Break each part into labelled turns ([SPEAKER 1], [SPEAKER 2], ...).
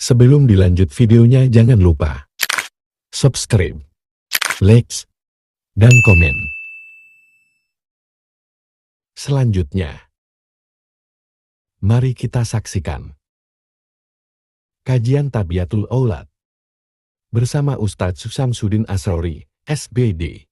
[SPEAKER 1] Sebelum dilanjut videonya jangan lupa subscribe, like, dan komen. Selanjutnya, mari kita saksikan kajian Tabiatul Aulad bersama Ustadz Syamsuddin Asrori, SBD.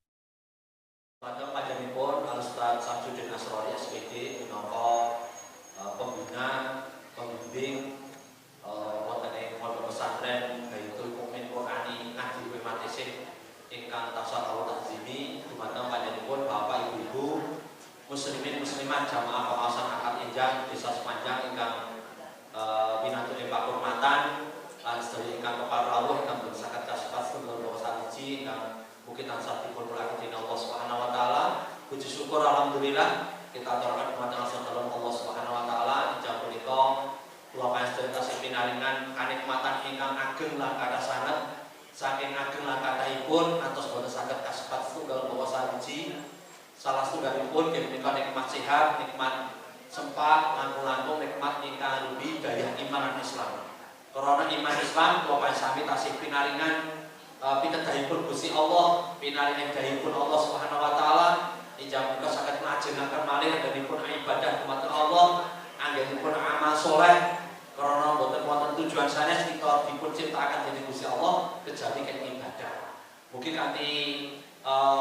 [SPEAKER 2] Muslimin muslimat jamaah pengawasan akad injak desa sepanjang ingkang binatul impak hormatan lan sedaya ingkang kepareng Allah ingkang bersakat kasifat setunggal bangsa siji ingkang mugi tansah dipun-pulaken dening Allah Subhanahu wa taala. Puji syukur alhamdulillah kita aturaken dumateng Allah Subhanahu wa taala injak punika kula panjenengan tasih pinaringan kanikmatan ingkang ageng lan kathah sanget saking ageng lan kathahipun ngantos boten saged kasifat setunggal bangsa siji. Salah setunggalipun menika nikmat sehat, nikmat sempat, langkung-langkung nikmat ingkang lubi daya iman lan Islam. Karena iman Islam kula sami tasih pinaringan pitedhahipun Gusti Allah, pinaringan dayipun Allah Subhanahu wa taala injang menika saged nglajengaken malih anggenipun ibadah dumateng Allah, anggenipun amal saleh. Karena boten wonten tujuan sanes kita dipun ciptakaken dening Gusti Allah kejawi kenging ibadah. Mungkin kanthi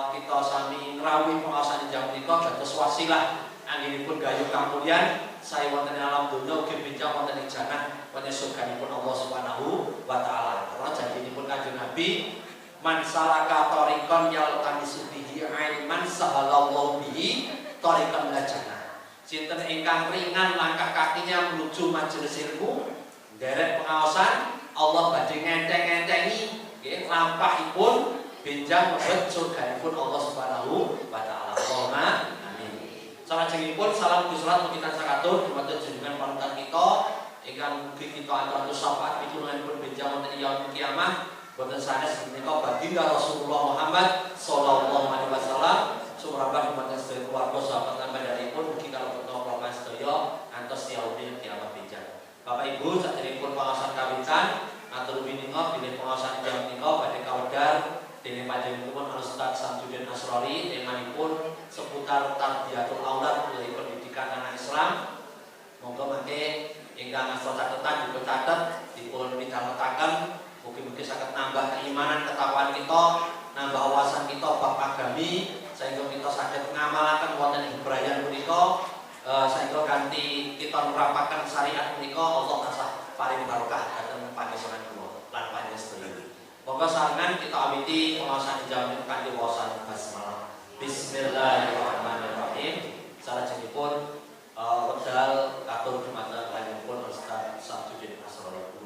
[SPEAKER 2] kita sami ngrawuhi pengawasan injang menika dados wasilah anggenipun gayuh kamulyan sae wonten ing alam donya ugi benjang wonten ing jannah wonten surganipun Allah Subhanahu wa taala. Karena janjinipun Kanjeng Nabi, man salaka thariqan yaltamisu bihi ilman sahalallahu bihi thariqan ila jannah. Sinten ingkang ringan langkah kakinya menuju majelis ilmu, nderek pengawasan, Allah badhe ngenteng-entengi nggih lampahipun benjang mlebet surganipun Allah Subhanahu wa taala. Allahumma amin. Salajengipun salam Gusti mugi tansah katur dumateng junjungan panutan kita ingkang mugi kita aturaken syafaat pitulunganipun benjang wonten yaumul kiamah boten sanes menika baginda Rasulullah Muhammad sallallahu alaihi wasallam sumrambah dumateng sedaya keluarga sahabat lan panjenenganipun mugi kalebet napa sedaya ngantos yaumul kiamah benjang. Bapak Ibu sadèrèngipun pangaosan kawitan atur wininga bilih pangaosan injang menika badhe kawedhar dening panjenenganipun Ustadz Syamsuddin Asrori temanipun seputar Tabiatul Aulad yaitu pendidikan anak Islam. Monggo mangke ingkang asta catetan dipun catet dipun midhangetaken mugi-mugi saged nambah keimanan ketakwaan kita, nambah wawasan kita bab agami sehingga kita saged ngamalaken wonten ing bebrayan punika sehingga kanthi kita nerapaken syariat punika Allah tansah paring barokah dhateng panjenengan kula lan panjenengan sedaya. Monggo sarangan kita awiti pengawasan injang kanthi wawasan basmalah. Bismillahirrahmanirrahim. Salajengipun wedal katur dumateng panjenenganipun Ustadz Syamsuddin Asrori.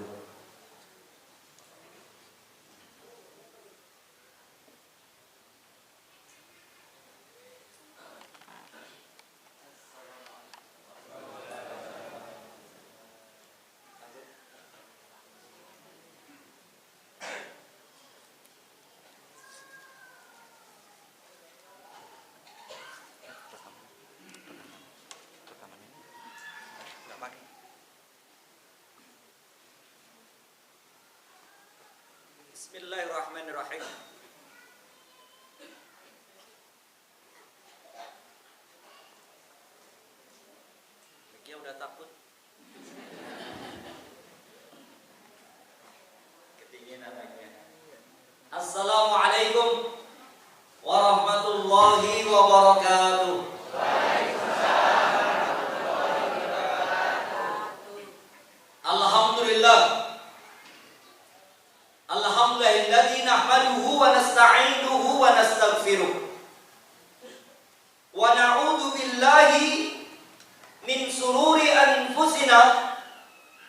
[SPEAKER 3] Bismillahirrahmanirrahim. Dia udah takut. Ketinggian anaknya. Assalamualaikum warahmatullahi wabarakatuh. Alhamdulillah. Alhamdulillahilladzi nahmaduhu wa nasta'inuhu wa nastaghfiruh. Wa na'udzu billahi min sururi anfusina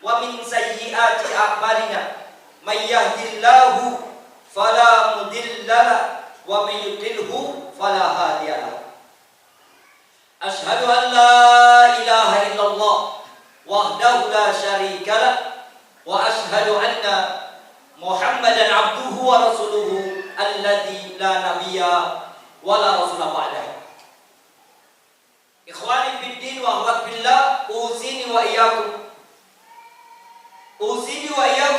[SPEAKER 3] wa min sayyiati a'malina. May yahdihillahu fala mudilla wa may yudlilhu fala hadiya. Asyhadu an la ilaha illallah wahdahu la syarika lah wa asyhadu anna Muhammadan abduhu wa rasuluhu alladzi la nabiyya wa la rasula ba'dahu. Ikhwani fid din wa akhwat billah, usini wa iyyakum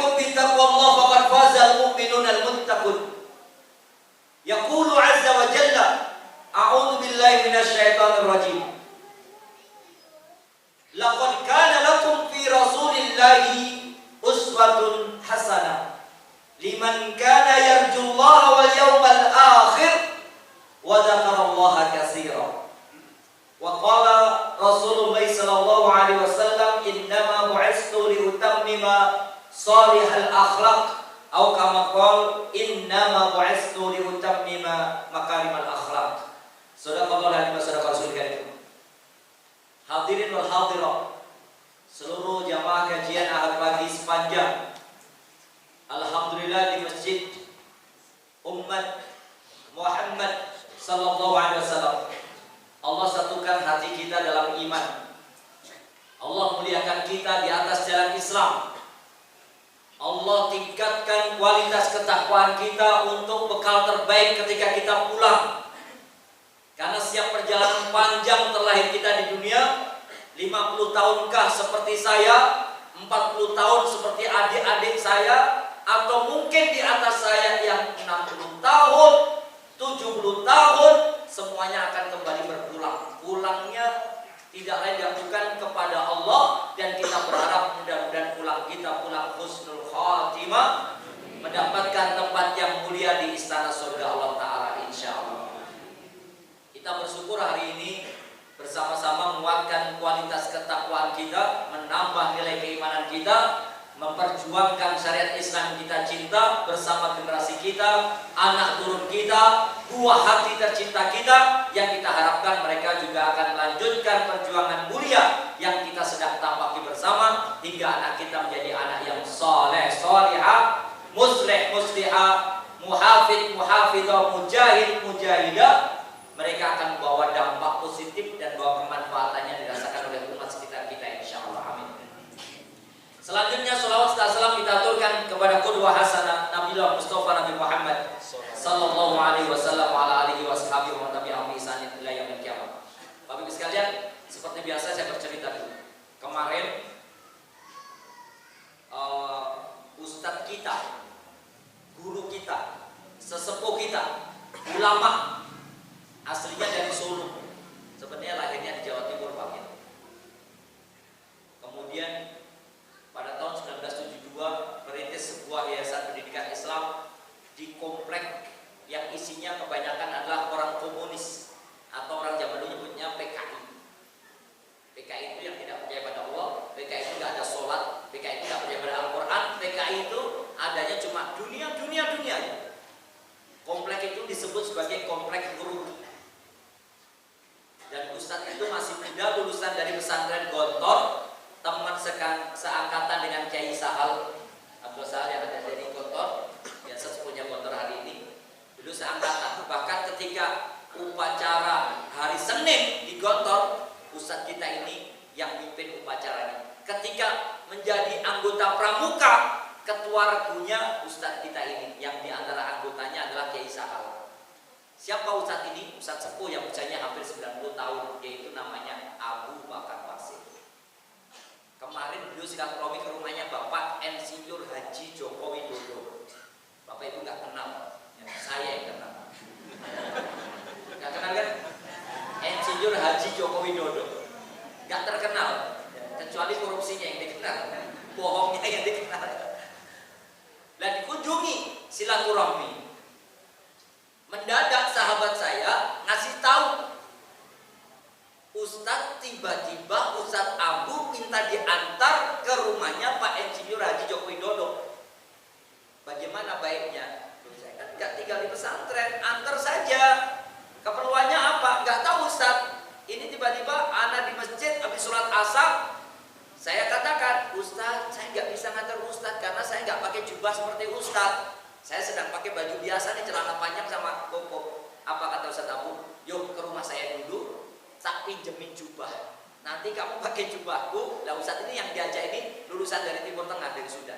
[SPEAKER 3] alaikum bittaqwallah faqad fazal mu'minun al-muttaqun. Yaqulu azza wa jalla, a'udzu billahi minasyaitonir rajim. Laqad kana lakum fi rasulillahi uswatun hasanah liman kana yarjullaha wal yawmal akhir wa dzakarallaha katsiran. Wa qala Rasulullah sallallahu alaihi wasallam, innama bu'istu liutammima salihal akhlaq, atau kama qala innama bu'istu liutammima makarimal akhlaq. Sadaqallahu alaihi wasallam. Rasul karim. Hadirin wal hadirat, seluruh jamaah kajian Ahad pagi sepanjang, alhamdulillah di masjid umat Muhammad sallallahu alaihi wasallam, Allah satukan hati kita dalam iman. Allah muliakan kita di atas jalan Islam. Allah tingkatkan kualitas ketakwaan kita untuk bekal terbaik ketika kita pulang. Karena setiap perjalanan panjang terlahir kita di dunia, 50 tahunkah seperti saya, 40 tahun seperti adik-adik saya, atau mungkin di atas saya yang 60 tahun, 70 tahun, semuanya akan kembali berpulang. Pulangnya tidak lain dan bukan kepada Allah, dan kita berharap mudah-mudahan pulang kita pulang husnul khatimah, mendapatkan tempat yang mulia di istana surga Allah Ta'ala insyaallah. Kita bersyukur hari ini bersama-sama menguatkan kualitas ketakwaan kita, menambah nilai keimanan kita, memperjuangkan syariat Islam kita cinta bersama generasi kita, anak turun kita, buah hati tercinta kita, yang kita harapkan mereka juga akan melanjutkan perjuangan mulia yang kita sedang tampaki bersama, hingga anak kita menjadi anak yang saleh, salihah, muslih, muslihah, muhafid, muhafidah, mujahid, mujahidah. Mereka akan membawa dampak positif dan bahwa kemanfaatannya dirasakan oleh umat sekitar kita insyaallah. Amin. Selanjutnya salawat serta salam kita aturkan kepada qudwah hasanah Nabiullah Mustafa Nabi Muhammad sallallahu alaihi wasallam wa ala alihi washabihi wa tabi'ahum bi ihsan ila yaumil qiyamah. Bapak Ibu sekalian, seperti biasa saya bercerita dulu. Kemarin ustadz kita, guru kita, sesepuh kita, ulama aslinya dari Solo, sebenarnya lahirnya di Jawa Timur Pak. Kemudian pada tahun 1972 merintis sebuah yayasan pendidikan Islam di komplek yang isinya kebanyakan adalah orang komunis, atau orang zaman dulu nyebutnya PKI. PKI itu yang tidak percaya pada Allah, PKI itu tidak ada sholat, PKI itu tidak percaya pada Al-Quran, PKI itu adanya cuma dunia. Komplek itu disebut sebagai komplek guru. Dan ustadz itu masih muda, lulusan dari pesantren Gontor, teman seangkatan dengan Kiai Sahal Abdul Sahal yang ada dari Gontor, yang sesepuhnya Gontor hari ini, dulu seangkatan. Bahkan ketika upacara hari Senin di Gontor, ustadz kita ini yang mimpin upacaranya. Ketika menjadi anggota pramuka, ketua regunya ustadz kita ini, yang diantara anggotanya adalah Kiai Sahal. Siapa ustadz ini? Ustadz sepuh yang usianya hampir 90 tahun, yaitu namanya Abu Bakar Basir. Kemarin beliau silaturahmi ke rumahnya Bapak Insinyur Haji Joko Widodo. Bapak Ibu nggak kenal, ya, saya yang kenal. Nggak kenal kan? Insinyur Haji Joko Widodo nggak terkenal, kecuali korupsinya yang dikenal, bohongnya yang dikenal. Dan dikunjungi silaturahmi. Mendadak sahabat saya ngasih tahu, Ustadz tiba-tiba Ustadz Abu minta diantar ke rumahnya Pak Insinyur Haji Joko Widodo. Bagaimana baiknya? Saya kan nggak tinggal di pesantren, antar saja. Keperluannya apa? Nggak tahu Ustadz. Ini tiba-tiba anak di masjid habis sholat asar. Saya katakan, Ustadz, saya nggak bisa ngantar Ustadz karena saya nggak pakai jubah seperti Ustadz. Saya sedang pakai baju biasa nih, celana panjang sama koko. Apa kata Ustadz Abu? Yuk ke rumah saya dulu, tak pinjemin jubah. Nanti kamu pakai jubahku. Lah Ustadz ini yang diajak ini lulusan dari Timur Tengah, dari Sudan.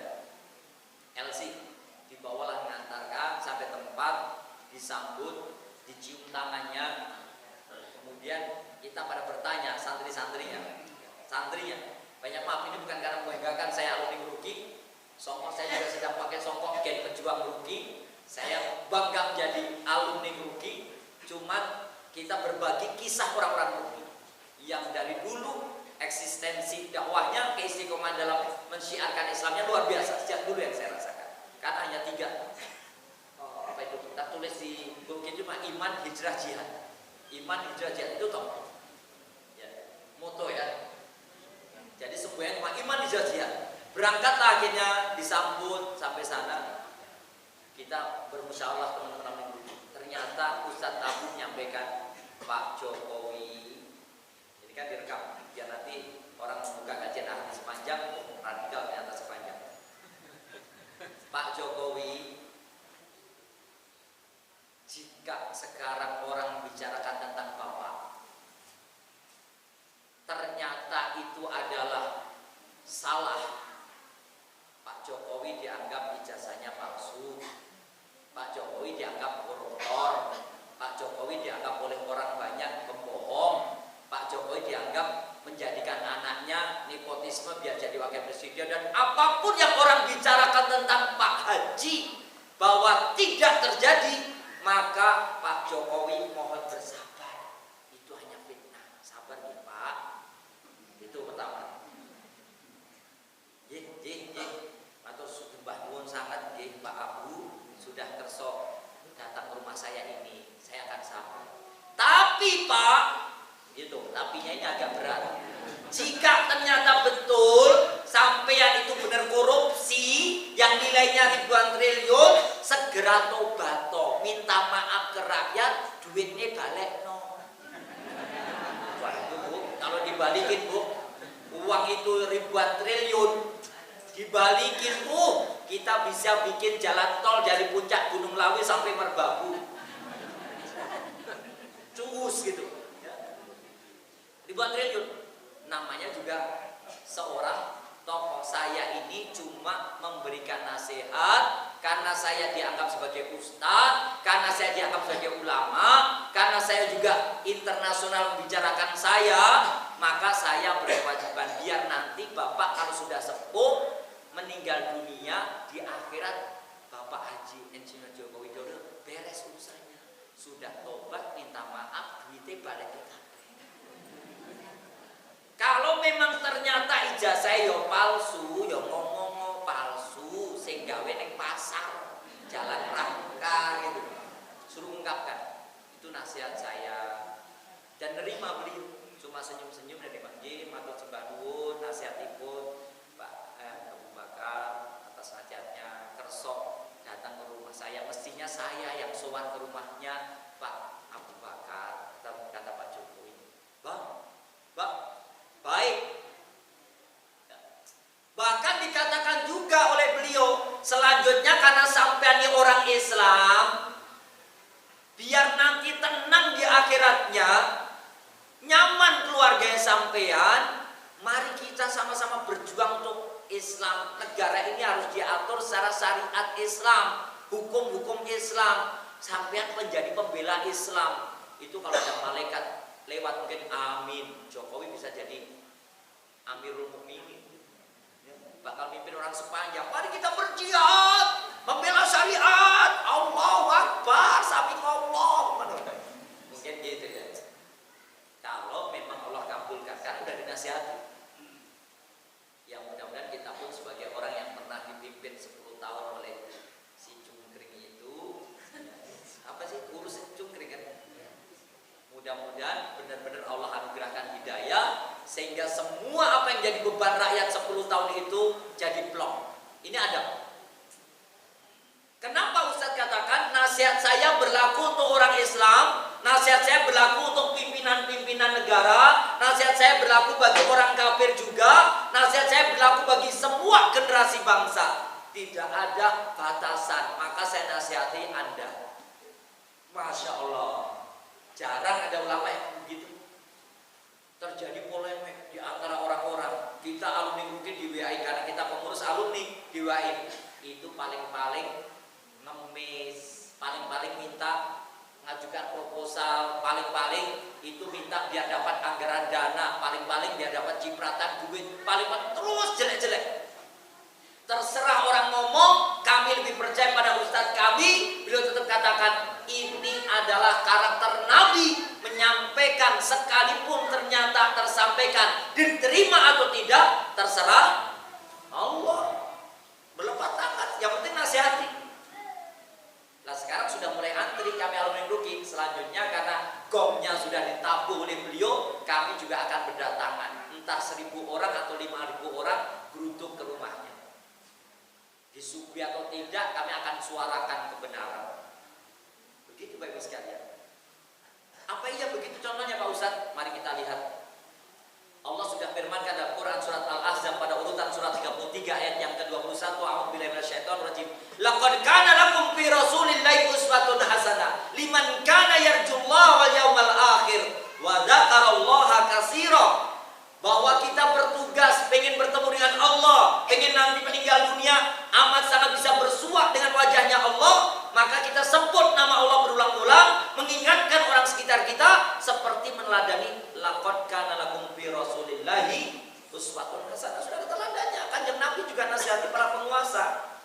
[SPEAKER 3] LC dibawalah, mengantarkan sampai tempat, disambut, dicium tangannya. Kemudian kita pada bertanya, santrinya, banyak maaf ini bukan karena membanggakan saya alumni Uruki, songkok saya juga pakai songkok gen pejuang rugi, saya bangga menjadi alumni rugi. Cuman kita berbagi kisah orang-orang rugi yang dari dulu eksistensi dakwahnya, keistiqomahan dalam mensyiarkan Islamnya luar biasa sejak dulu yang saya rasakan. Karena hanya 3 apa itu kita tulis di buku cuma iman, hijrah, jihad. Iman, hijrah, jihad itu toh ya, moto ya. Jadi semuanya cuma iman, hijrah, jihad. Berangkatlah akhirnya disambut sampai sana. Kita bermusyawarah teman-teman dulu. Ternyata Ustadz Abu menyampaikan, Pak Jokowi, ini kan direkam biar nanti orang membuka kajian hadis sepanjang, radikal ternyata sepanjang. Pak Jokowi, jika sekarang orang membicarakan tentang Bapak, ternyata itu adalah salah. Pak Jokowi dianggap ijazahnya palsu, Pak Jokowi dianggap koruptor, Pak Jokowi dianggap oleh orang banyak pembohong, Pak Jokowi dianggap menjadikan anaknya nepotisme biar jadi wakil presiden, dan apapun yang orang bicarakan tentang Pak Haji bahwa tidak terjadi, maka Pak Jokowi mohon bersabar. Itu hanya fitnah. Sabar ya Pak. Itu pertama. Atau sembah nuwun sangat nggih Pak Abu, sudah kerso datang ke rumah saya ini, saya akan sabar. Tapi Pak, itu tapinya ini agak berat. Jika ternyata betul sampean itu benar korupsi yang nilainya ribuan triliun, segera tobat toh, minta maaf ke rakyat, duitnya balik no. Wah itu Bu, kalau dibalikin Bu, uang itu ribuan triliun, dibalikin Bu, kita bisa bikin jalan tol dari puncak Gunung Lawi sampai Merbabu. Cus gitu. Ribuan triliun. Namanya juga seorang tokoh. Saya ini cuma memberikan nasihat karena saya dianggap sebagai ustadz, karena saya dianggap sebagai ulama, karena saya juga internasional membicarakan saya, maka saya berkewajiban biar nanti Bapak kalau sudah sepuh meninggal dunia di akhirat, Bapak Haji Insinyur Joko Widodo beres urusannya, sudah tobat minta maaf, duitnya balik ke kantor. Kalau memang ternyata ijazah yo palsu, yo ngomong palsu, sing gawe ning pasar, jalan rangka gitu, suruh ungkapkan. Itu nasihat saya. Dan nerima beliau, cuma senyum-senyum dari Pak Jim atau sembah nuwun nasihatipun Pak Abu Bakar atas nasihatnya. Kerso datang ke rumah saya, mestinya saya yang sowan ke rumahnya Pak Abu Bakar. Kata Pak Jokowi, Bang, baik. Bahkan dikatakan juga oleh beliau selanjutnya, karena sampean ini orang Islam, biar nanti tenang di akhiratnya, nyaman keluarga sampean, mari kita sama-sama berjuang untuk Islam. Negara ini harus diatur secara syariat Islam, hukum-hukum Islam. Sampean menjadi pembela Islam. Itu kalau ada malaikat lewat mungkin amin, Jokowi bisa jadi Amirul Mukminin, bakal mimpin orang sepanjang. Mari kita berjihad membela syariat, Allahu Akbar, sami'allah. Mungkin gitu ya. Kalau memang Allah kabulkan, kan udah dinasihati. Yang mudah-mudahan kita pun sebagai orang yang pernah dipimpin 10 tahun oleh si cungkring itu, apa sih urus cungkring kan? Mudah-mudahan benar-benar Allah anugerahkan hidayah sehingga semua apa yang jadi beban rakyat 10 tahun itu jadi plong. Ini ada. Kenapa Ustadz katakan nasihat saya berlaku untuk orang Islam, nasihat saya berlaku untuk pimpinan-pimpinan negara, nasihat saya berlaku bagi orang kafir juga, nasihat saya berlaku bagi semua generasi bangsa. Tidak ada batasan, maka saya nasihati Anda. Masya Allah. Jarang ada ulama yang begitu. Terjadi polemik di antara orang-orang. Kita alumni mungkin di WAI, karena kita pengurus alumni di WAI. Itu paling-paling ngemis, paling-paling minta ngajukan proposal, paling-paling itu minta biar dapat anggaran dana, paling-paling biar dapat cipratan duit, paling-paling terus jelek-jelek. Terserah orang ngomong, kami percaya pada ustadz kami, beliau tetap katakan ini adalah karakter Nabi, menyampaikan sekalipun ternyata tersampaikan, diterima atau tidak terserah Allah. Berlepas tangan, yang penting nasihati. Nah sekarang sudah mulai antri kami alumni Ruki. Selanjutnya karena gongnya sudah ditabuh oleh beliau, kami juga akan berdatangan. Entah 1.000 orang atau 5.000 orang geruduk ke rumahnya. Disuguhi atau tidak, kami akan suarakan kebenaran. Begitu Bapak Ibu sekalian. Apa iya begitu contohnya Pak Ustadz? Mari kita lihat. Allah sudah firmankan dalam Quran surat Al-Ahzab pada urutan surat 33 ayat yang ke-21. A'udzubillahi minasyaitonir rajim. Laqad kana lakum fi rasulillahi uswatun hasanah liman kana yarjullaha wal yawmal akhir wa dzakarallaha katsira. Bahwa kita bertugas pengen bertemu dengan Allah, pengen nanti meninggal dunia amat sangat bisa bersuah dengan wajahnya Allah, maka kita sebut nama Allah berulang-ulang, mengingatkan orang sekitar kita seperti meneladani laqad kana lakum fi rasulillahi uswatun hasanah. Sudah ada teladannya. Kanjeng Nabi juga nasihati para penguasa.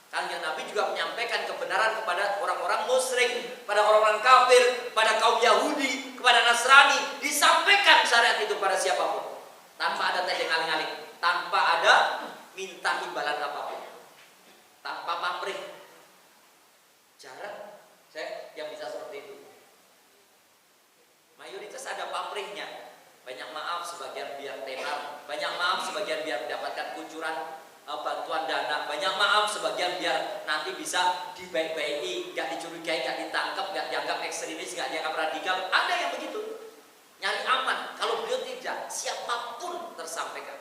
[SPEAKER 3] Kanjeng Nabi juga menyampaikan kebenaran kepada orang-orang musyrik, pada orang-orang kafir, pada kaum Yahudi, kepada Nasrani, disampaikan syariat itu pada siapapun. Tanpa ada tedeng aling-aling, tanpa ada minta imbalan apapun, tanpa pamrih. Jarang saya yang bisa seperti itu. Mayoritas ada pamrihnya. Banyak maaf sebagian biar tenar, banyak maaf sebagian biar mendapatkan kucuran bantuan dana, banyak maaf sebagian biar nanti bisa dibaik-baiki, nggak dicurigai, nggak ditangkap, nggak dianggap ekstremis, nggak dianggap radikal. Ada yang begitu. Nyari aman. Kalau beliau tidak, siapapun tersampaikan.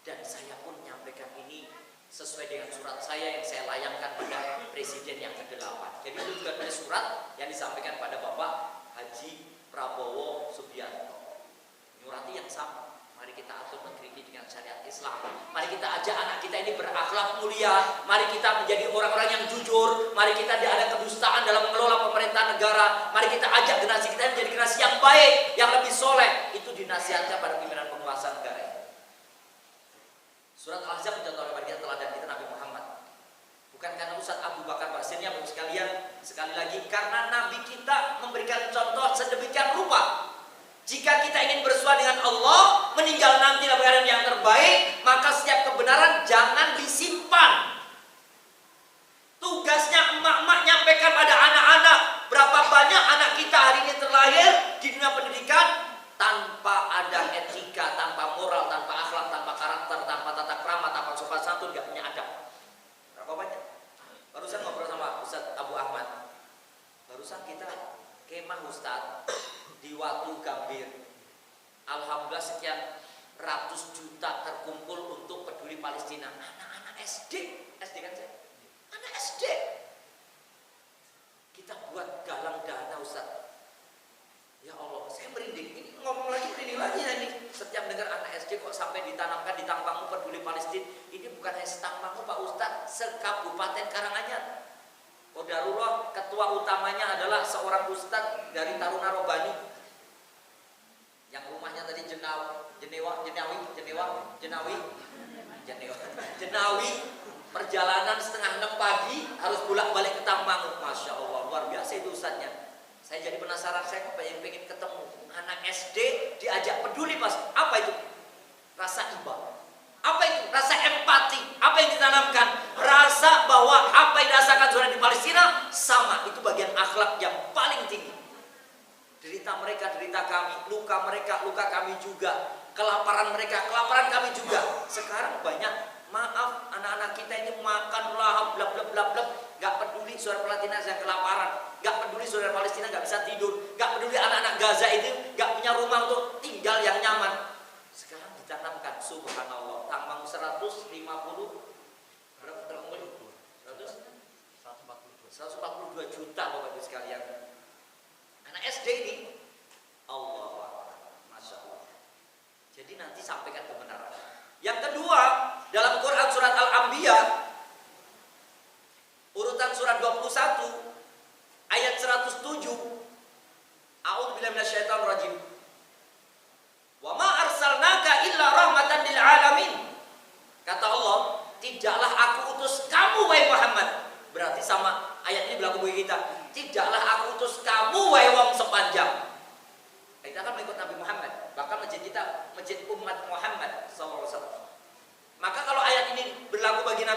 [SPEAKER 3] Dan saya pun menyampaikan ini sesuai dengan surat saya yang saya layangkan pada Presiden yang ke-8. Jadi itu juga ada surat yang disampaikan pada Bapak Haji Prabowo Subianto. Nyurati yang sama. Mari kita atur negeri ini dengan syariat Islam. Mari kita ajak anak kita ini berakhlak mulia. Mari kita menjadi orang-orang yang jujur. Mari kita tidak ada kedustaan dalam mengelola pemerintahan negara. Mari kita ajak generasi kita menjadi generasi yang baik, yang lebih soleh. Itu dinasihatkan pada pimpinan penguasa negara ini. Surat Al-Ahzab mencontohkan bagi kita teladan kita Nabi Muhammad. Bukan karena Ustaz Abu Bakar Basirnya, Bapak sekalian, sekali lagi karena Nabi kita memberikan contoh sedemikian rupa. Jika kita ingin bersua dengan Allah, meninggal nanti dalam keadaan yang terbaik, maka setiap kebenaran jangan disimpan. Tugasnya emak-emak nyampaikan pada anak-anak. Berapa banyak anak kita hari ini terlahir di dunia pendidikan tanpa ada etika, tanpa moral, tanpa akhlak, tanpa karakter, tanpa tata krama, tanpa sopan santun, gak punya adab. Berapa banyak? Barusan ngobrol sama Ustaz Abu Ahmad. Barusan kita kemah Ustaz di Watu Gambir. Alhamdulillah sekian ratus juta terkumpul untuk peduli Palestina. Anak-anak SD kan saya? Anak SD. Kita buat galang dana Ustaz. Ya Allah, saya merinding. Ini ngomong lagi merinding lagi ya ini. Setiap dengar anak SD kok sampai ditanamkan di Tampangmu peduli Palestina. Ini bukan hanya Tampangmu Pak Ustaz, se-Kabupaten Karanganyar. Qadarullah ketua utamanya adalah seorang ustadz dari Taruna Robani yang rumahnya tadi Jenawi, perjalanan setengah 6 pagi harus bolak-balik ke Tampang. Masya Allah, luar biasa itu ustadznya. Saya jadi penasaran, saya pengen ketemu anak SD diajak peduli pas apa itu? Rasa iba. Apa itu? Rasa empati. Apa yang ditanamkan? Rasa bahwa apa yang dirasakan saudara di Palestina sama. Itu bagian akhlak yang paling tinggi. Derita mereka, derita kami. Luka mereka, luka kami juga. Kelaparan mereka, kelaparan kami juga. Sekarang banyak, maaf, anak-anak kita ini makan lahap, blab blab blab blab. Gak peduli saudara Palestina yang kelaparan. Gak peduli saudara Palestina gak bisa tidur. Gak peduli anak-anak Gaza itu gak punya rumah untuk tinggal yang nyaman. Sekarang ditanamkan, subhanallah, Tampang 142 juta Bapak Ibu sekalian. Anak SD ini, Allah, Masya Allah. Jadi nanti sampaikan kebenaran. Yang kedua, dalam Quran surat Al-Anbiya, urutan surat 21, ayat 107, A'udzubillahi minasyaitonir rajim. Wa ma arsalnaka illa rahmatan lil alamin. Kata Allah, tidaklah aku utus kamu wahai Muhammad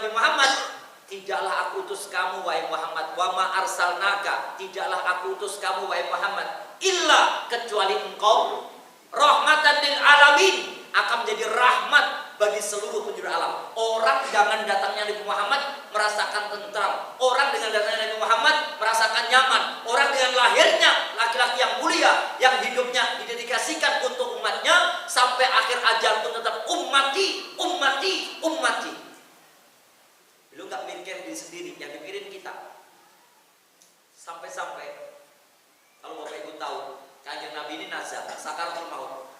[SPEAKER 3] Nabi Muhammad, tidaklah aku utus kamu wahai Muhammad, wa ma arsalnaka, tidaklah aku utus kamu wahai Muhammad, illa kecuali engkau rahmatan lil alamin, akan menjadi rahmat bagi seluruh penjuru alam. Orang dengan datangnya Nabi Muhammad merasakan tentram, orang dengan datangnya Nabi Muhammad merasakan nyaman, orang dengan lahirnya laki-laki yang mulia yang hidupnya didedikasikan untuk umatnya sampai akhir ajal pun tetap ummati, ummati, ummati. Lu nggak mikir diri sendiri, yang dipikirin kita. Sampai-sampai kalau Bapak Ibu tahu, Kanjeng Nabi ini nazar, sakaratul maut.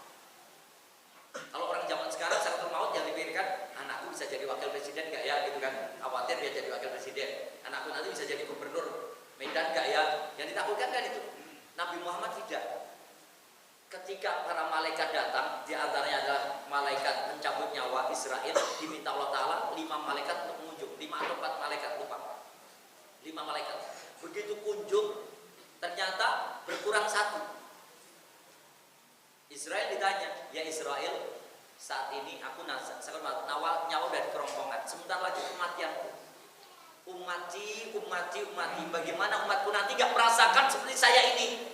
[SPEAKER 3] Kalau orang zaman sekarang sakaratul maut yang dipikirkan, anakku bisa jadi wakil presiden nggak ya, gitu kan? Khawatir dia jadi wakil presiden. Anakku nanti bisa jadi gubernur Medan nggak ya? Yang ditakutkan kan itu. Nabi Muhammad tidak. Ketika para malaikat datang, di antaranya adalah malaikat pencabut nyawa Israel, diminta Allah Ta'ala 5 malaikat untuk mengunjung, 5 atau 4 malaikat, lupa, 5 malaikat. Begitu kunjung, ternyata berkurang 1. Israel ditanya, ya Israel, saat ini aku nyawa udah di kerongkongan, sebentar lagi kematianku. Ummati, ummati, ummati, bagaimana umatku nanti gak merasakan seperti saya ini?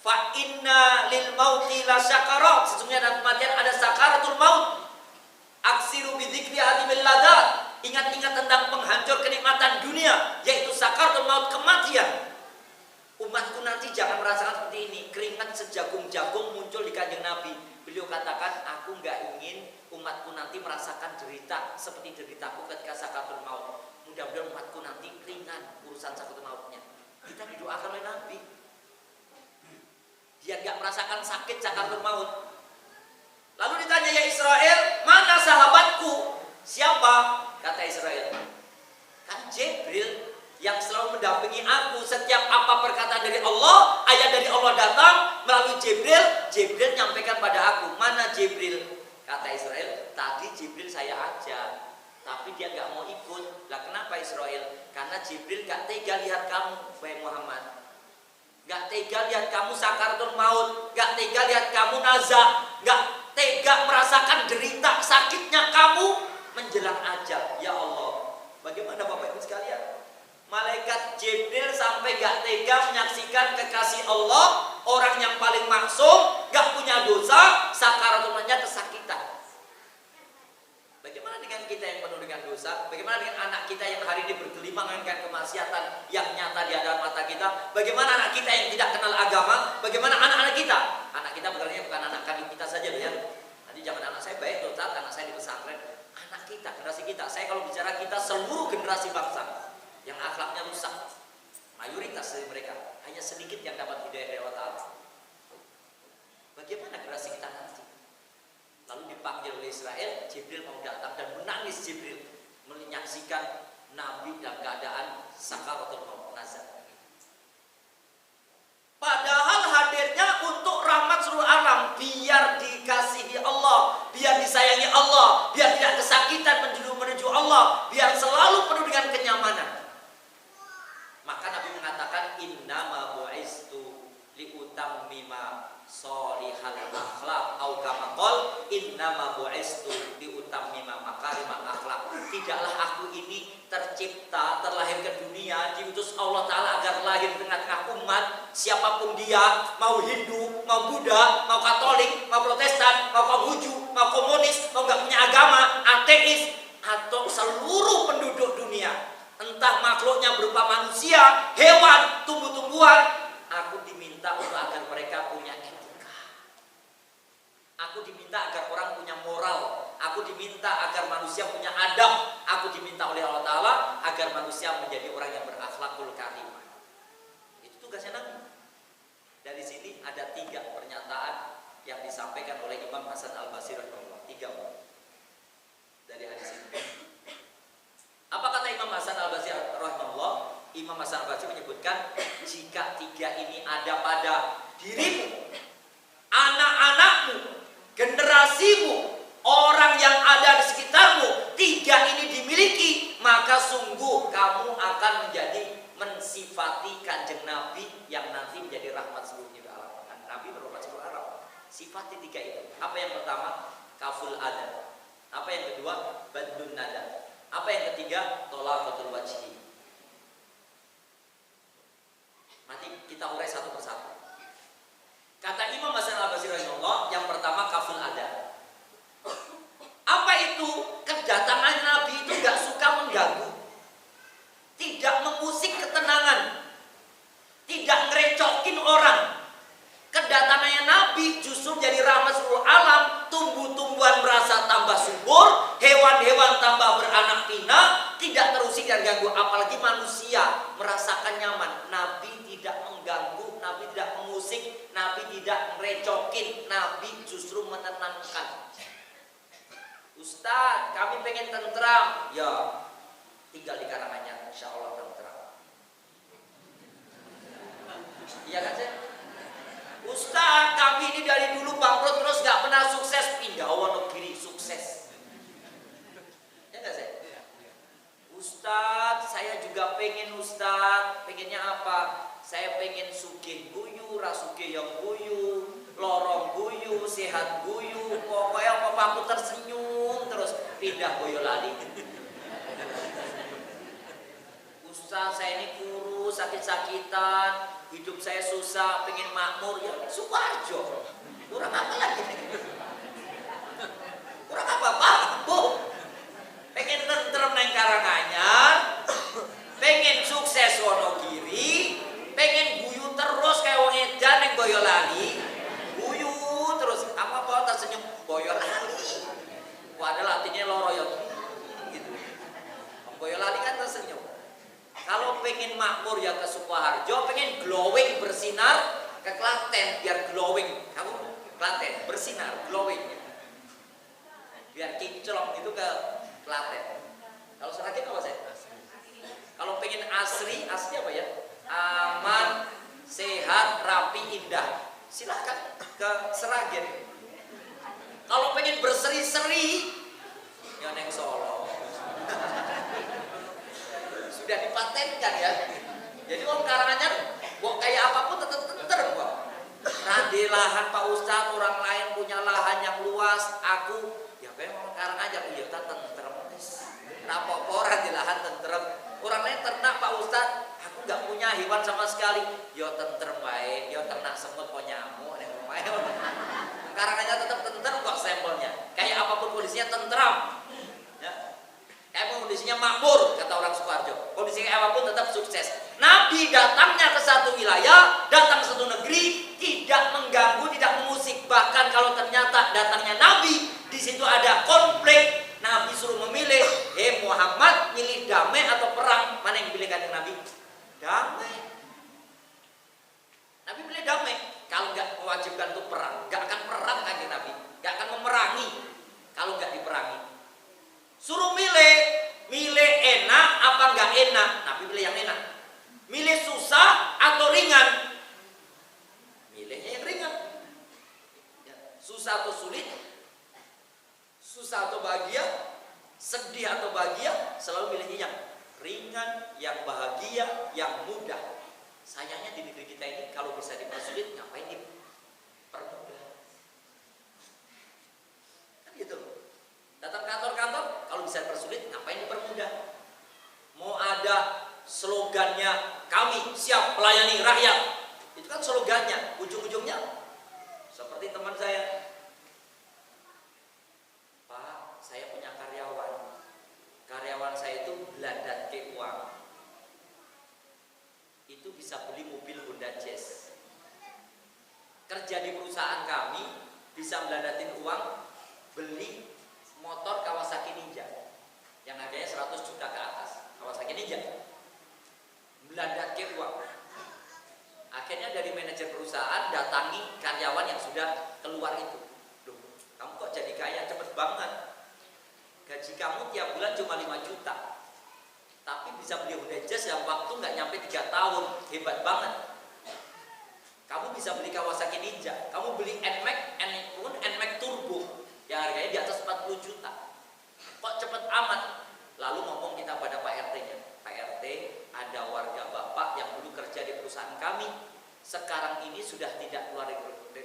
[SPEAKER 3] Fa inna lil mauti la syakarat, sesungguhnya dalam kematian ada sakaratul maut. Aksiru bidzikri hadimil ladat, ingat-ingat tentang penghancur kenikmatan dunia, yaitu sakaratul maut, kematian. Umatku nanti jangan merasakan seperti ini. Keringat sejagung-jagung muncul di Kanjeng Nabi. Beliau katakan, aku nggak ingin umatku nanti merasakan derita seperti deritaku ketika sakaratul maut. Mudah-mudahan umatku nanti ringan urusan sakaratul mautnya. Kita didoakan oleh Nabi. Dia nggak merasakan sakit sakaratul maut. Lalu ditanya, ya Israel, mana sahabatku? Siapa? Kata Israel, kan Jibril yang selalu mendampingi aku. Setiap apa perkataan dari Allah, ayat dari Allah datang melalui Jibril, Jibril nyampaikan pada aku. Mana Jibril? Kata Israel, tadi Jibril saya ajak, tapi dia nggak mau ikut. Lah kenapa Israel? Karena Jibril nggak tega lihat kamu, wahai Muhammad. Nggak tega lihat kamu sakaratul maut, nggak tega lihat kamu nazak, nggak tega merasakan derita sakitnya kamu menjelang ajal. Ya Allah, bagaimana Bapak Ibu sekalian? Malaikat Jibril sampai gak tega menyaksikan kekasih Allah, orang yang paling maksum, gak punya dosa, sakaratul mautnya kesakitan. Bagaimana dengan kita yang penuh dengan dosa? Bagaimana dengan anak kita yang hari ini bergelimang dengan kemaksiatan yang nyata di hadapan mata kita? Bagaimana anak kita yang tidak kenal agama? Bagaimana anak-anak kita? Anak kita bukan anak kandung kita saja ya. Nanti jangan anak saya baik, total anak saya di pesantren. Anak kita, generasi kita. Saya kalau bicara kita, seluruh generasi bangsa yang akhlaknya rusak, mayoritas dari mereka, hanya sedikit yang dapat hidayah dari Allah Ta'ala. Bagaimana generasi kita nanti? Lalu dipanggil oleh Israel, Jibril mau datang dan menangis Jibril menyaksikan Nabi dalam keadaan sakaratul maut, nazar. Padahal hadirnya untuk rahmat seluruh alam, biar dikasihi Allah, biar disayangi Allah, biar tidak kesakitan menuju Allah, biar selalu penuh dengan kenyamanan. Maka Nabi mengatakan, innama bu'istu liutammima sholihal akhlaq, au kama qol innama bu'istu liutammima makarimal akhlaq. Tidaklah aku ini tercipta, terlahir ke dunia, diutus Allah Ta'ala agar lahir di tengah-tengah umat, siapapun dia, mau Hindu, mau Buddha, mau Katolik, mau Protestan, mau Konghucu, mau komunis, mau gak punya agama, ateis, atau seluruh penduduk dunia, entah makhluknya berupa manusia, hewan, tumbuh-tumbuhan, aku diminta untuk agar mereka punya etika. Aku diminta agar orang punya moral. Aku diminta agar manusia punya adab. Aku diminta oleh Allah Ta'ala agar manusia menjadi orang yang berakhlakul karimah. Itu tugasnya Nabi. Dari sini ada 3 pernyataan yang disampaikan oleh Imam Hasan Al-Basri rahimahullah. 3 dari hadis ini. Apa kata Imam Hasan Al-Basri rahimahullah? Imam Hasan Al-Basri menyebutkan, jika 3 ini ada pada dirimu, anak-anakmu, generasimu, orang yang ada di sekitarmu, 3 ini dimiliki, maka sungguh kamu akan menjadi mensifati Kanjeng Nabi yang nanti menjadi rahmat seluruh alam. Nabi berrahmat seluruh alam. Sifati 3 itu. Apa yang pertama? Kaful adab. Apa yang kedua? Badlun nada. Apa yang ketiga? Tolaqatul wajhi. Nanti kita urai satu persatu. Kata Imam Hasan Al-Basri rahimahullah, yang pertama kaful ada. Apa itu? Kedatangan Nabi itu gak suka mengganggu, tidak mengusik ketenangan, tidak ngerecokin orang. Kedatangannya Nabi justru jadi rahmat seluruh alam. Tumbuh-tumbuhan merasa tambah subur, hewan-hewan tambah beranak pinak, tidak terusik dan ganggu. Apalagi manusia merasakan nyaman. Nabi tidak mengganggu, Nabi tidak mengusik, Nabi tidak merecokin, Nabi justru menenangkan. Ustaz, kami pengen tentram. Ya, tinggal di Karanganyar, insya Allah tentram. Iya kan sih? Ustaz, kami ini dari dulu bangkrut terus gak pernah sukses. Pindah Wonogiri, sukses. Ya gak sih? Ustaz, saya juga pengen Ustaz. Pengennya apa? Saya pengen sugih guyu, rasugih yang guyu, lorong guyu, sehat guyu. Pokoknya bapakku tersenyum terus. Pindah Boyolali. Ustaz, saya ini kurus, sakit-sakitan, hidup saya susah, pengen makmur. Ya Sukoharjo. Kurang apa lagi? Kurang apa Pak? Bu, pengen tentrem neng Karanganyar, pengen sukses Wonogiri, pengen guyu terus kayak wong edan neng Boyolali. Guyu terus, apa tersenyum Boyolali. Padahal artinya loroyot gitu. Boyolali kan tersenyum. Kalau pengen makmur ya ke Sukoharjo, pengen glowing bersinar ke Klaten biar glowing. Kamu Klaten bersinar glowing. Biar kinclong itu ke Klaten. Kalau Seragen apa saya? Kalau pengen asri apa ya? Aman, sehat, rapi, indah. Silahkan ke Seragen. Kalau pengen berseri-seri, ya neng Solo. Sudah dipatenkan ya. Jadi orang Karanganyar, kok kayak apapun tetap tentrem kok. Rade lahan Pak Ustadz, orang lain punya lahan yang luas, aku ya kayak orang Karanganyar, iya tak tentrem. Rapoporan di lahan tentrem. Orang lain ternak Pak Ustadz, aku nggak punya hewan sama sekali. Yo tentrem baik, yo ternak semut kok nyamuk, Karanganyar tetap tentrem kok sampelnya. Kayak apapun kondisinya tentrem. Kayak kondisinya makmur, kata orang Sukoharjo. Kondisinya apapun tetap sukses. Nabi datangnya ke satu wilayah, datang ke satu negeri, tidak mengganggu, tidak mengusik. Bahkan kalau ternyata datangnya Nabi, di situ ada konflik, Nabi suruh memilih, Muhammad, milih damai atau perang? Mana yang dipilih kanjeng Nabi? Damai. Nabi pilih damai. Kalau nggak mewajibkan untuk perang, nggak akan perang kanjeng Nabi, nggak akan memerangi kalau nggak diperangi. Suruh milih enak apa nggak enak? Nabi pilih yang enak. Milih susah atau ringan? Milihnya yang ringan. Susah atau sulit? Susah atau bahagia? Sedih atau bahagia? Selalu milihnya yang ringan, yang bahagia, yang mudah. Sayangnya di negeri kita ini kalau bisa dipersulit, ngapain dipermudah? Kan gitu loh. Datang kantor-kantor, kalau bisa dipersulit, ngapain dipermudah? Mau ada slogannya, kami siap melayani rakyat. Itu kan slogannya, ujung-ujungnya seperti teman saya. Pak, saya punya karyawan. Karyawan saya itu beladat ke uang. Itu bisa beli mobil Honda Jazz. Kerja di perusahaan kami, bisa beladatin uang, beli motor Kawasaki Ninja yang harganya 100 juta ke atas. Kawasaki Ninja beladat ke uang. Akhirnya dari manajer perusahaan datangi karyawan yang sudah keluar itu. Loh, kamu kok jadi kaya cepet banget? Gaji kamu tiap bulan cuma 5 juta, tapi bisa beli Honda Jazz yang waktu nggak nyampe 3 tahun. Hebat banget. Kamu bisa beli Kawasaki Ninja, kamu beli NMAX Turbo yang harganya di atas 40 juta. Kok cepet amat? Lalu ngomong kita pada Pak RT-nya. Pak RT, ada warga Bapak yang dulu kerja di perusahaan kami. Sekarang ini sudah tidak keluar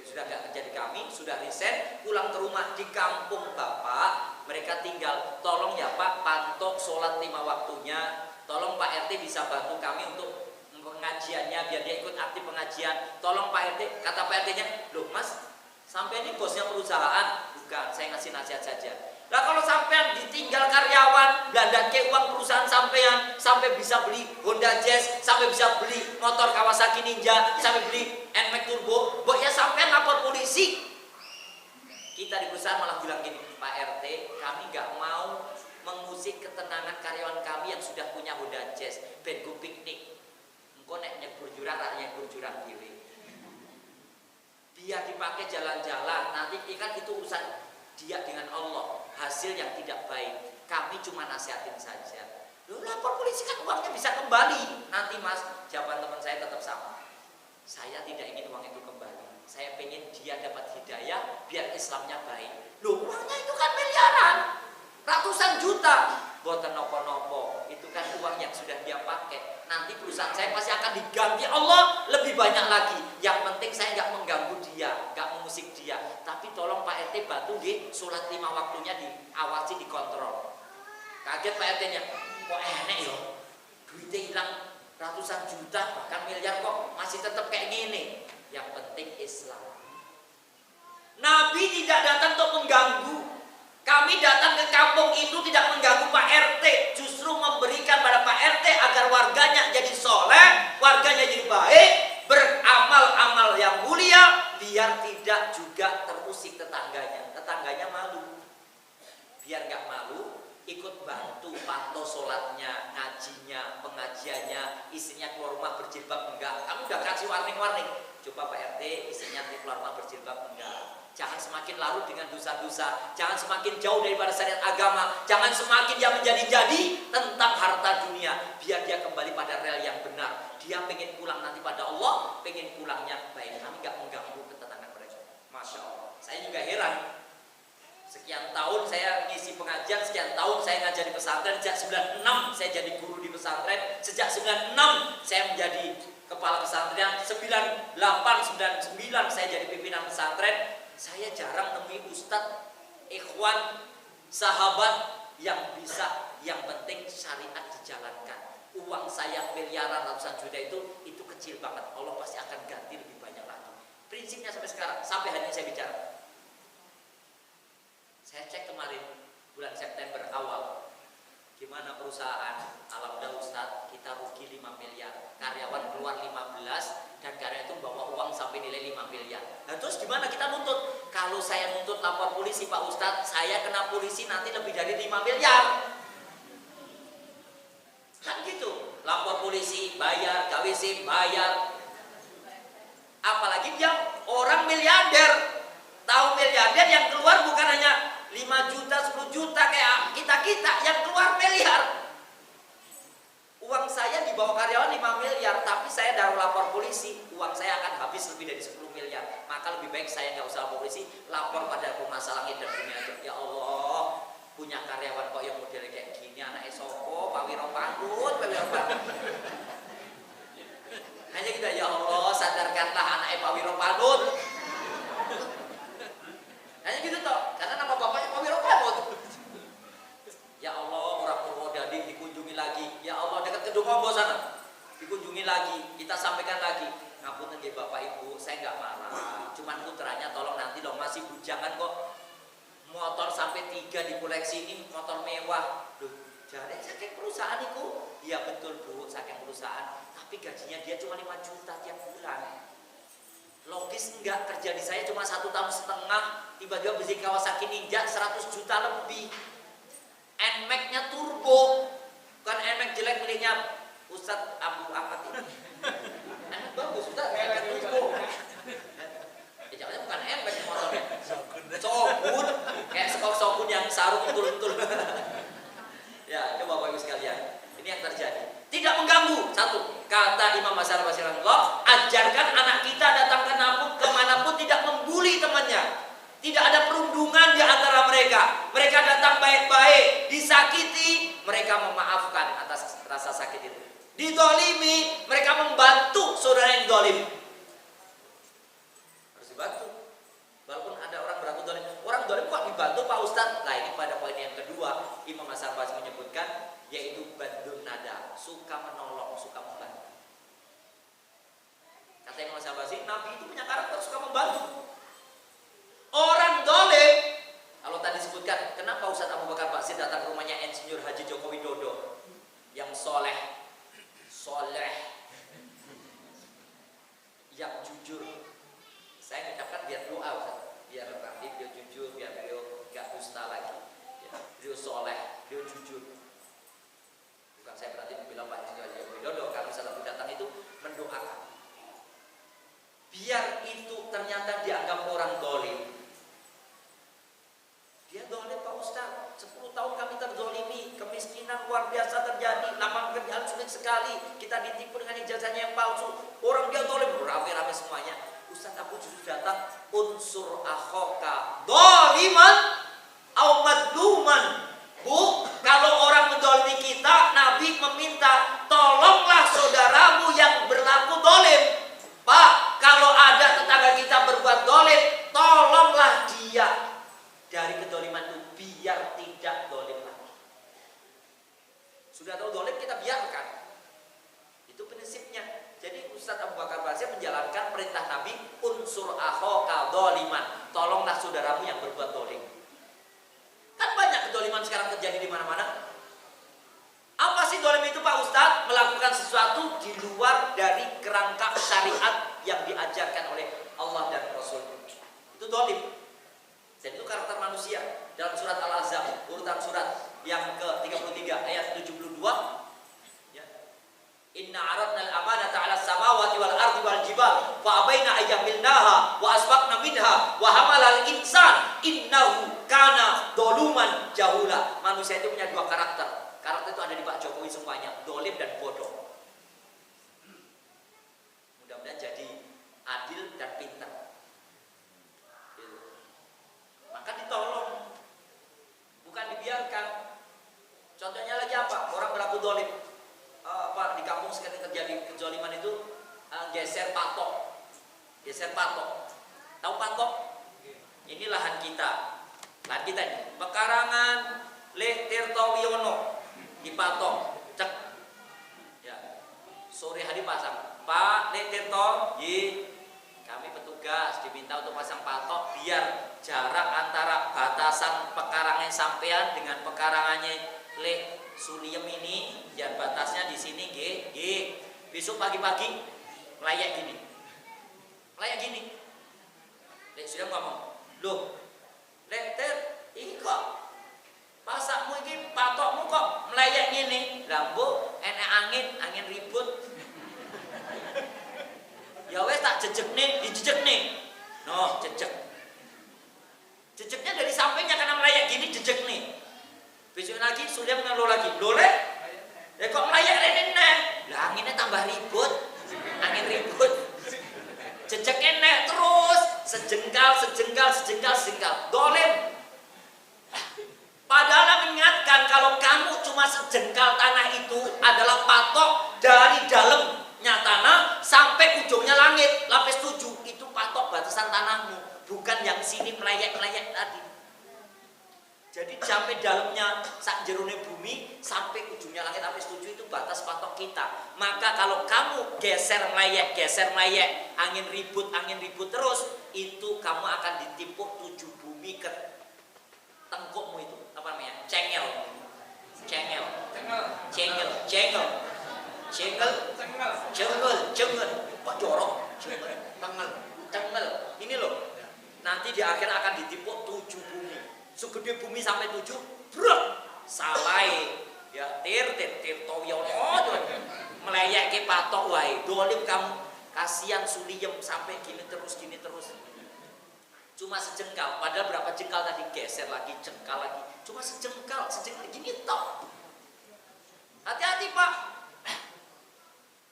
[SPEAKER 3] sudah nggak kerja di kami, sudah resign, pulang ke rumah di kampung Bapak. Mereka tinggal, tolong ya Pak, pantau sholat 5 waktunya. Tolong Pak RT bisa bantu kami untuk pengajiannya, biar dia ikut aktif pengajian. Tolong Pak RT, kata Pak RT-nya, loh Mas, sampai ini bosnya perusahaan? Bukan, saya ngasih nasihat saja. Nah kalau sampean ditinggal karyawan, belandakan uang perusahaan sampean, sampai bisa beli Honda Jazz, sampai bisa beli motor Kawasaki Ninja, sampai beli NMAX Turbo, ya sampean lapor polisi. Kita di perusahaan malah bilang gini, Pak RT, kami nggak mau mengusik ketenangan karyawan kami yang sudah punya Honda Jazz, ben go piknik. Engko nek nyebur jurang, nyebur jurang dhewe. Biar dipakai jalan-jalan, nanti kan itu urusan dia dengan Allah, hasil yang tidak baik. Kami cuma nasihatin saja. Loh, lapor polisi kan uangnya bisa kembali. Nanti Mas, jawaban teman saya tetap sama. Saya tidak ingin uang itu kembali. Saya pengen dia dapat hidayah biar Islamnya baik. Loh, uangnya itu kan miliaran, ratusan juta. Boten nopo-nopo, itu kan uang yang sudah dia pakai. Nanti perusahaan saya pasti akan diganti Allah lebih banyak lagi. Yang penting saya nggak mengganggu dia, nggak mengusik dia. Tapi tolong Pak RT bantu di sholat 5 waktunya diawasi, dikontrol. Kaget Pak RT-nya, kok enek ya? Duitnya hilang ratusan juta, bahkan miliar kok masih tetap kayak gini. Yang penting Islam. Nabi tidak datang untuk mengganggu. Kami datang ke kampung itu tidak mengganggu Pak RT, justru memberikan pada Pak RT agar warganya jadi soleh, warganya jadi baik, beramal-amal yang mulia, biar tidak juga terusik tetangganya. Tetangganya malu, biar nggak malu, ikut bantu pantau sholatnya, ngajinya, pengajiannya, istrinya keluar rumah berjilbab enggak. Kamu udah kasih warning-warning, coba Pak RT, istrinya keluar rumah berjilbab enggak. Jangan semakin larut dengan dosa-dosa, jangan semakin jauh daripada syariat agama, jangan semakin dia menjadi-jadi tentang harta dunia. Biar dia kembali pada rel yang benar. Dia pengen pulang nanti pada Allah, pengen pulangnya baik. Kami gak mengganggu ketenangan mereka. Masya Allah. Saya juga heran. Sekian tahun saya ngisi pengajian, sekian tahun saya ngajar di pesantren. Sejak 96 saya jadi guru di pesantren. Sejak 96 saya menjadi kepala pesantren. 98, 99 saya jadi pimpinan pesantren. Saya jarang nemui ustadz, ikhwan, sahabat yang bisa, yang penting syariat dijalankan. Uang saya miliaran, ratusan juta itu kecil banget. Allah pasti akan ganti lebih banyak lagi. Prinsipnya sampai sekarang, sampai hari ini saya bicara. Saya cek kemarin bulan September awal, gimana perusahaan, alhamdulillah Ustadz, kita rugi 5 miliar, karyawan keluar 15, dan karyawan itu bawa uang sampai nilai 5 miliar. Nah terus gimana kita nuntut? Kalau saya nuntut lapor polisi Pak Ustadz, saya kena polisi nanti lebih dari 5 miliar. Kan gitu, lapor polisi, bayar, gawe SIM, bayar. Apalagi dia orang miliarder. Tahu miliarder yang keluar bukan hanya 5 juta, 10 juta kayak kita-kita, yang keluar miliar. Uang saya dibawa karyawan 5 miliar, tapi saya dalam lapor polisi, uang saya akan habis lebih dari 10 miliar. Maka lebih baik saya nggak usah lapor polisi, lapor pada penguasa langit dan dunia aja. Ya Allah, punya karyawan kok yang model kayak gini, anak Esoko, Pak Wiro Panggut, Pak Wiro Panggut. Hanya kita, ya Allah, sadarkanlah anak Pak Wiro Panggut. Hanya gitu toh, karena nama bapaknya Pak Wiro Panggut. Ya Allah, orang Purwodadi dikunjungi lagi. Ya Allah, dekat Kedung Ombo sana, dikunjungi lagi, kita sampaikan lagi. Ngapunten nggih Bapak Ibu, saya nggak marah. Cuman putranya tolong nanti dong, masih bujangan kok. Motor sampai 3 di koleksi ini, motor mewah. Loh, jadi saking perusahaan itu. Iya betul Bu, saking perusahaan. Tapi gajinya dia cuma 5 juta tiap bulan. Logis enggak, kerja di saya cuma 1,5 tahun, tiba-tiba beli Kawasaki Ninja 100 juta lebih. NMAX-nya turbo, bukan NMAX jelek miliknya Ustadz Abu Ahmad ini. NMAX bagus, Ustadz, NMAX turbo. Ya jangan bukan NMAX motornya, Shogun, kayak Shogun yang sarung untul-untul. Ya, coba Bapak Ibu sekalian, ini yang terjadi. Tidak mengganggu. Satu, kata Imam Hasan Basri rahimahullah, ajarkan anak kita datang kemanapun tidak membuli temannya. Tidak ada perundungan di antara mereka. Mereka datang baik-baik, disakiti, mereka memaafkan atas rasa sakit itu. Didolimi, mereka membantu saudara yang dolim. Nabi itu punya karakter suka membantu. Orang dolim, kalau tadi disebutkan, kenapa Ustadz Abu Bakar Basir datang ke rumahnya Insinyur Haji Joko Widodo yang soleh, yang jujur. Saya mengucapkan biar doa Ustadz, biar nanti beliau jujur, biar beliau gak dusta lagi, ya, beliau soleh, beliau jujur. Bukan saya berarti bilang Pak Insinyur Haji Joko Widodo, karena Ustadz Abu datang itu mendoakan. Biar itu ternyata dianggap orang dolim. Dia dolim Pak Ustaz, 10 tahun kami terzolimi, kemiskinan luar biasa terjadi, lapangan kerjaan sulit sekali, kita ditipu dengan ijazahnya yang palsu, orang dia dolim, rame-rame semuanya. Ustaz Abu justru datang, unsur akhoka doliman au madluman. Bu, kalau orang mendolimi kita, Nabi meminta, tolonglah saudaramu yang berlaku dolim. Pak, kalau ada tetangga kita berbuat dolim, tolonglah dia dari kedoliman itu biar tidak dolim lagi. Sudah tahu dolim kita biarkan. Itu prinsipnya. Jadi Ustadz Abu Bakar Basir menjalankan perintah Nabi unsur akhoka doliman. Tolonglah saudaramu yang berbuat dolim. Kan banyak kedoliman sekarang terjadi di mana-mana. Apa sih dolim itu Pak Ustadz? Melakukan sesuatu di luar dari kerangka syariat yang diajarkan oleh Allah dan Rasul. Itu dolim. Dan itu karakter manusia. Dalam surat Al-Ahzab, urutan surat yang ke-33 ayat 72, ya. Inna aradna al-amanata 'ala as-samawati wal ardi wal jibal fa abaina ayyamilnaha wa asbaqna minha wa hamalal insan innahu kana doluman jahula. Manusia itu punya dua karakter. Karakter itu ada di Pak Jokowi semuanya, dolim dan bodoh. Mudah-mudahan jadi adil dan pintar. Maka ditolong, bukan dibiarkan. Contohnya lagi apa? Orang berlaku dolim. Di kampung sekarang terjadi kezaliman itu geser patok. Tahu patok? Ini lahan kita. Lahan kita ini. Pekarangan Leh Tirtowiono dipatok. Cek. Ya. Sore hari pasang. Pak Leh Tirto, kami petugas diminta untuk pasang patok biar jarak antara batasan pekarangan sampean dengan pekarangannya Lek Suliem ini, ya batasnya di sini G. Besok pagi-pagi melayak gini. Lek Suliem ngomong, "Loh, Lek Ter, ini kok pasakmu ini patokmu kok melayak gini?" Lah mbok, enek angin ribut. Ya wes tak dijejek nih. No, jejek. Jejeknya dari sampingnya karena melayak gini jejek nih. Besok lagi sudah mengeluh lagi. Loleh. Ya kok melayak rene. Lah anginnya tambah ribut. Angin ribut. Jejeknya nek terus sejengkal. Dolim. Padahal mengingatkan kalau kamu cuma sejengkal tanah itu adalah patok dari dalamnya tanah sampai ujungnya langit, lapis 7 itu patok batasan tanahmu, bukan yang sini melayak tadi. Jadi sampai dalamnya sak jerone bumi sampai ujungnya langit lapis 7 itu batas patok kita. Maka kalau kamu geser melayek, angin ribut terus, itu kamu akan ditimpuk 7 bumi ke tengkukmu itu. Apa namanya? Cengel. Kok jorok? Cengel. Ini loh. Nanti di akhir akan ditimpuk 7 bumi. Segede bumi sampai 7, brok. Salai. Ya, Tirtowiono melayek ke patok wae. Dolim kamu. Kasihan Suliem sampai gini terus. Cuma sejengkal, padahal berapa jengkal tadi, geser lagi, jengkal lagi. Cuma sejengkal gini tok. Hati-hati Pak.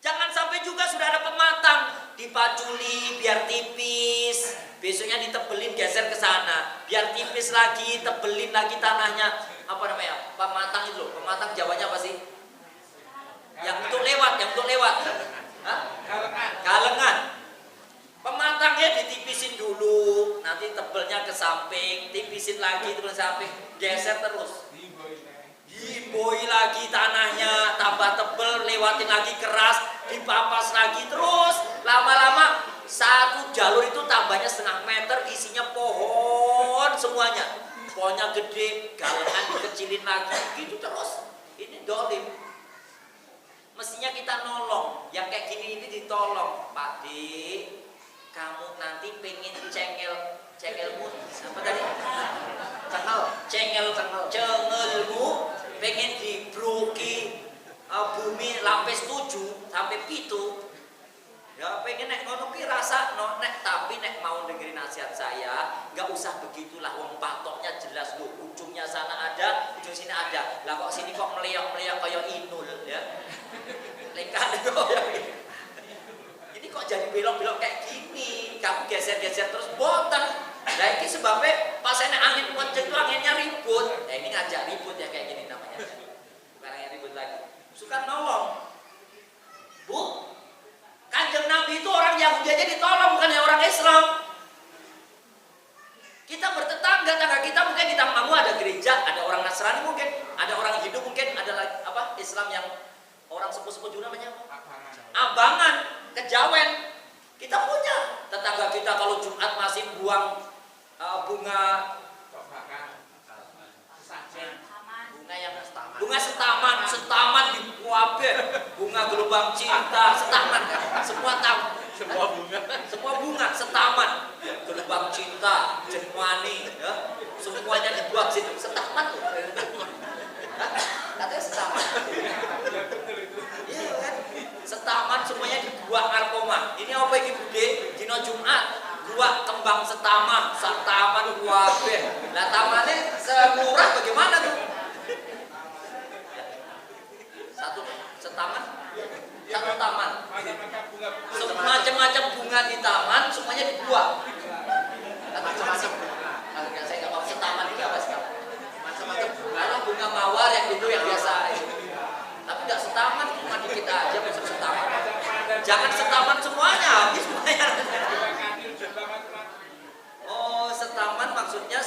[SPEAKER 3] Jangan sampai juga sudah ada pematang, dipaculi biar tipis, besoknya ditebelin geser ke sana, biar tipis lagi, tebelin lagi tanahnya. Apa namanya? Pematang itu loh. Pematang Jawanya apa sih? Yang untuk lewat. Hah? Galengan. Pematangnya ditipisin dulu, nanti tebelnya ke samping, tipisin lagi terus ke samping, geser terus. Diboi lagi tanahnya, tambah tebel, lewatin lagi keras, dipapas lagi terus. Lama-lama
[SPEAKER 4] Satu jalur itu tambahnya 1,5 meter, isinya pohon semuanya. Pohonnya gede, galengan dikecilin lagi, gitu terus. Ini dolim. Mestinya kita nolong, yang kayak gini ini ditolong. Pak D, kamu nanti pengen cengelmu apa tadi? Cengelmu pengen dibroki bumi lapis 7 sampai 7. Ya pengen nek ngono ki rasa no nek, tapi nek mau dengerin nasihat saya nggak usah begitulah, wong patoknya jelas loh, ujungnya sana ada, ujung sini ada. Lah kok sini kok meliok-meliok kayak inul ya. Lengkap ya. Ini kok jadi belok-belok kayak gini, kamu geser-geser terus boten. Nah ini sebabnya pas enak angin kenceng itu anginnya ribut. Nah ini ngajak ribut ya kayak gini namanya. Bukan angin ribut lagi. Suka nolong. Bu, Kanjeng Nabi itu orang Yahudi aja ditolong, bukan yang orang Islam. Kita bertetangga, tangga kita mungkin kita kamu ada gereja, ada orang Nasrani mungkin, ada orang Hindu mungkin, ada apa Islam yang orang sepuh-sepuh juga namanya Abangan, Kejawen. Kita punya tetangga kita kalau Jumat masih buang bunga bunga setaman di Kuabe, bunga gelombang cinta, setaman kan? Semua bunga setaman, gelombang cinta, jenwani, ya, semuanya dibuat situ, setaman tuh, katanya setaman, iya kan? Setaman semuanya dibuat narkoma. Ini apa ini Bude? Dino Jumat, buat kembang setaman Kuabe. Nah tamannya semurah bagaimana tuh? Satu taman, semacam-macam bunga di taman semuanya dibuat. Macam-macam bunga. Saya nggak mau setaman itu apa sih? Macam-macam bunga. Kalau bunga mawar yang itu yang biasa. Tapi nggak setaman, cuma dikit aja masuk setaman. Jangan setaman semuanya, habis semuanya. Oh, setaman maksudnya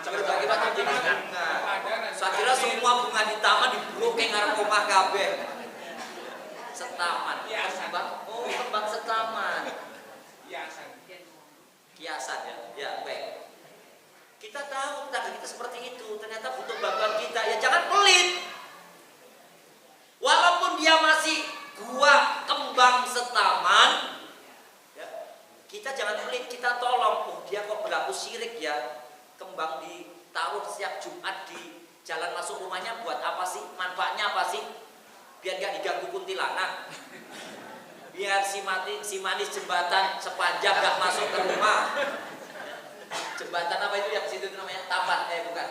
[SPEAKER 4] berbagai macam jenis bunga. Saya kira semua bunga di taman dibloking ngarep omah kabeh. Setaman. Kembang setaman. Kiasan ya. Ya, baik. Kita tahu tetangga kita seperti itu, ternyata butuh bantuan kita. Ya jangan pelit. Walaupun dia masih gua kembang setaman, ya, kita jangan pelit, kita tolong. Oh, dia kok berlaku syirik ya. Kembang ditaruh setiap Jumat di jalan masuk rumahnya buat apa sih? Manfaatnya apa sih? Biar gak diganggu kuntilanak. Biar si manis jembatan sepanjang gak masuk ke rumah. Jembatan apa itu yang situ namanya? Taman, bukan.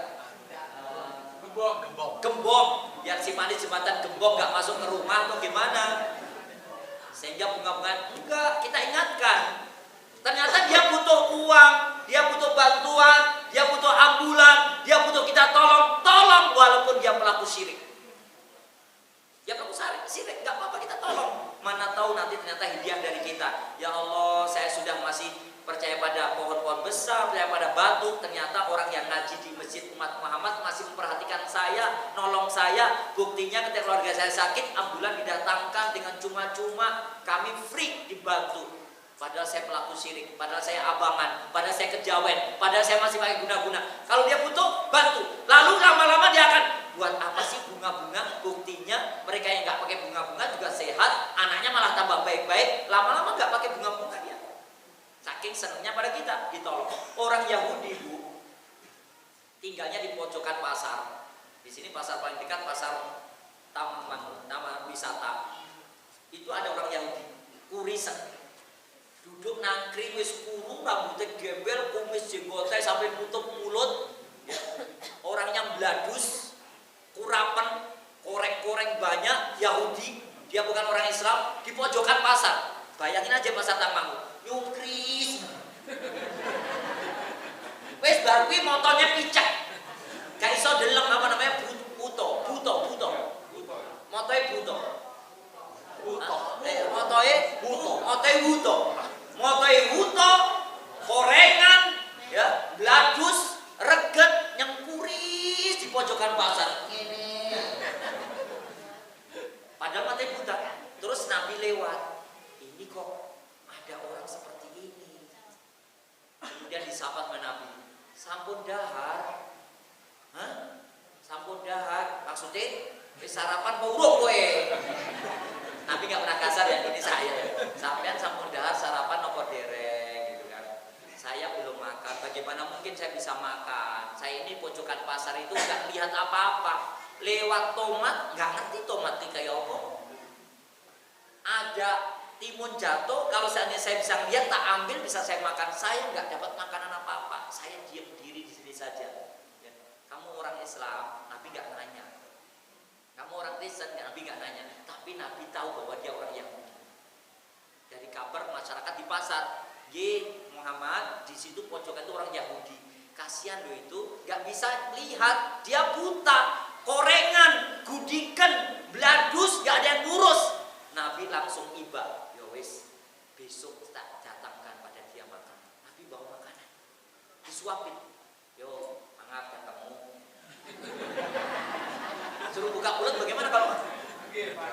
[SPEAKER 4] Gembong. Biar si manis jembatan gembong gak masuk ke rumah atau gimana? Sehingga bunga-bunga enggak, kita ingatkan. Ternyata dia butuh uang, dia butuh bantuan, dia butuh ambulan, dia butuh kita tolong walaupun dia pelaku syirik. Ya pelaku syirik, nggak apa-apa kita tolong. Mana tahu nanti ternyata hadiah dari kita. Ya Allah, saya sudah masih percaya pada pohon-pohon besar, percaya pada batu. Ternyata orang yang ngaji di Masjid Umat Muhammad masih memperhatikan saya, nolong saya. Buktinya ketika keluarga saya sakit, ambulan didatangkan dengan cuma-cuma, kami free dibantu. Padahal saya pelaku syirik, padahal saya abangan, padahal saya kejawen, padahal saya masih pakai guna-guna. Kalau dia butuh, bantu. Lalu lama-lama dia akan buat apa sih bunga-bunga? Buktinya mereka yang nggak pakai bunga-bunga juga sehat, anaknya malah tambah baik-baik. Lama-lama nggak pakai bunga-bunga dia. Saking senangnya pada kita ditolong. Orang Yahudi Bu, tinggalnya di pojokan pasar. Di sini pasar paling dekat pasar taman wisata. Itu ada orang Yahudi, Kurisen. Duduk nangkring wis kuru, rambutnya gembel, kumis jenggotnya sampai nutup mulut, ya. Orangnya bladus, kurapan, koreng-koreng banyak, Yahudi, dia bukan orang Islam, di pojokan pasar. Bayangin aja pasar Tangmangu, nyukris. Wis bar kuwi motornya picek. Gak iso deleng apa namanya buto. Motoe buto. Motoe buto, korengan, ya, bladus, reget, nyengkuris di pojokan pasar. Ini. Padahal matanya buta. Terus Nabi lewat. Ini kok ada orang seperti Kemudian disapa sama Nabi, sampun dahar. Hah? Sampun dahar, maksudnya sarapan mau urung kowe. Nabi nggak pernah kasar ya, ini saya. Sampean sampun dahar sarapan nopo dereng gitu kan. Saya belum makan, bagaimana mungkin saya bisa makan? Saya ini pojokan pasar itu nggak lihat apa-apa. Lewat tomat, nggak ngerti tomat ini kayak apa. Ada timun jatuh, kalau seandainya saya bisa lihat, tak ambil, bisa saya makan. Saya nggak dapat makanan apa-apa. Saya diam diri di sini saja. Ya. Kamu orang Islam, Nabi nggak nanya. Kamu orang Kristen, Nabi nggak nanya. Tapi Nabi tahu bahwa dia orang Yahudi. Dari kabar masyarakat di pasar, Muhammad di situ pojokan itu orang Yahudi. Kasihan lo itu, nggak bisa lihat, dia buta, korengan, gudikan, bladus, nggak ada yang ngurus. Nabi langsung iba, ya wis, besok tak datangkan pada dia makan. Nabi bawa makanan, disuapin, yo, angkat kamu. Suruh buka mulut, bagaimana kalau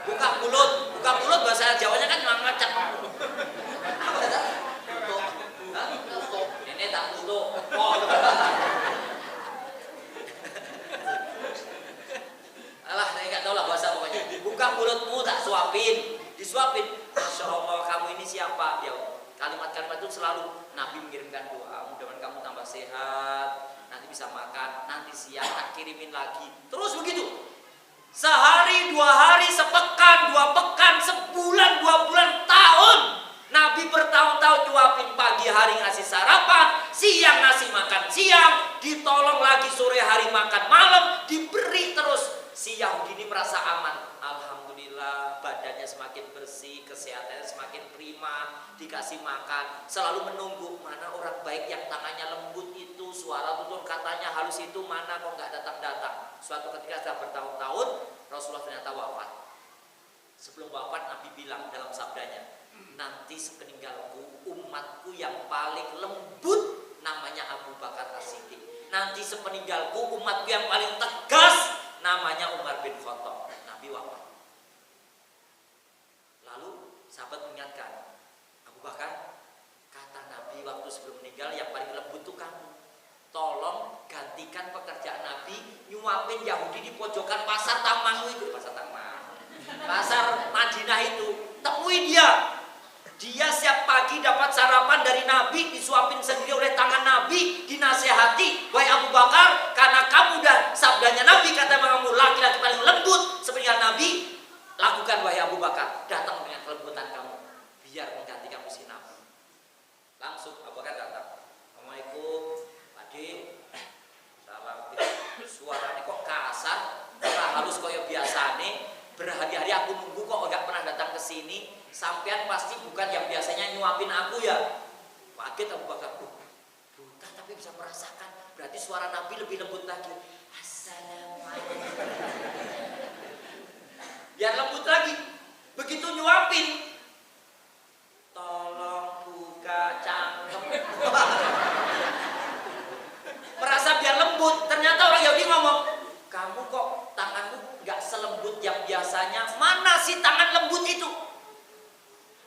[SPEAKER 4] buka mulut bahasa Jawanya kan ngacak. Apa kata? Tutup. Nenek tak tutup. Oh. Alah, saya nggak tahu lah bahasa pokoknya. Buka mulutmu, tak suapin, disuapin. Masya Allah, kamu ini siapa? Ya, kalimat-kalimat itu selalu Nabi mengirimkan doa. Mudah-mudahan kamu tambah sehat, nanti bisa makan, nanti siang tak kirimin lagi. Terus begitu. Sehari, 2 hari, sepekan, 2 pekan, sebulan, 2 bulan, tahun. Nabi bertahun-tahun nyuapin, pagi hari ngasih sarapan, siang ngasih makan siang, ditolong lagi sore hari makan malam, diberi terus. Si Yahudi ini merasa aman. Alhamdulillah, badannya semakin bersih, kesehatannya semakin prima, dikasih makan, selalu menunggu mana orang baik yang tangannya lembut itu, suara tutur katanya halus itu, mana kok nggak datang-datang. Suatu ketika setelah bertahun-tahun, Rasulullah ternyata wafat. Sebelum wafat, Nabi bilang dalam sabdanya, nanti sepeninggalku, umatku yang paling lembut namanya Abu Bakar As-Siddiq. Nanti sepeninggalku, umatku yang paling tegas namanya Umar bin Khattab. Nabi wafat. Lalu sahabat mengingatkan, Abu Bakar, kata Nabi waktu sebelum meninggal, yang paling lembut itu kamu. Tolong gantikan pekerjaan Nabi, nyuapin Yahudi di pojokan pasar Tamanmu itu, pasar Taman, pasar Madinah itu. Temui dia. Dia setiap pagi dapat sarapan dari Nabi, disuapin sendiri oleh tangan Nabi, dinasehati, wahai Abu Bakar, karena kamu udah sabdanya Nabi, kata kamu laki-laki paling lembut sepeninggal Nabi, lakukan wahai Abu Bakar, datang dengan kelembutan kamu, biar mengganti kamu si Nabi. Langsung Abu Bakar datang, Assalamualaikum, Ade, salam. Suaranya kok kasar, halus koyo biasa nih. Berhari-hari aku nunggu kok nggak pernah datang ke sini. Sampean pasti bukan yang biasanya nyuapin aku ya. Kaget Abu Bakar. Buta tapi bisa merasakan. Berarti suara Nabi lebih lembut lagi. Assalamualaikum. Biar lembut lagi. Begitu nyuapin, tolong buka cangkem. Merasa biar lembut. Ternyata orang Yahudi ngomong, kamu kok tanganmu nggak selembut yang biasanya. Mana sih tangan lembut itu?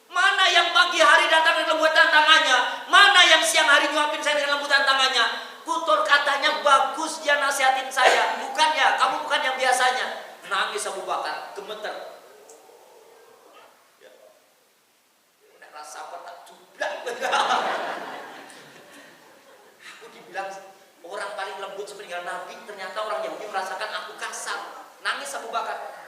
[SPEAKER 4] Mana yang pagi hari datang dengan lembutan tangannya? Mana yang siang hari nyuapin saya dengan lembutan tangannya? Tutur katanya bagus, dia nasihatin saya. Bukan ya, kamu bukan yang biasanya. Nangis Abu Bakar, gemeter. Ya. Udah rasa petak jublak. Aku dibilang orang paling lembut sepeninggal Nabi, ternyata orang Yahudi merasakan aku kasar. Nangis Abu Bakar.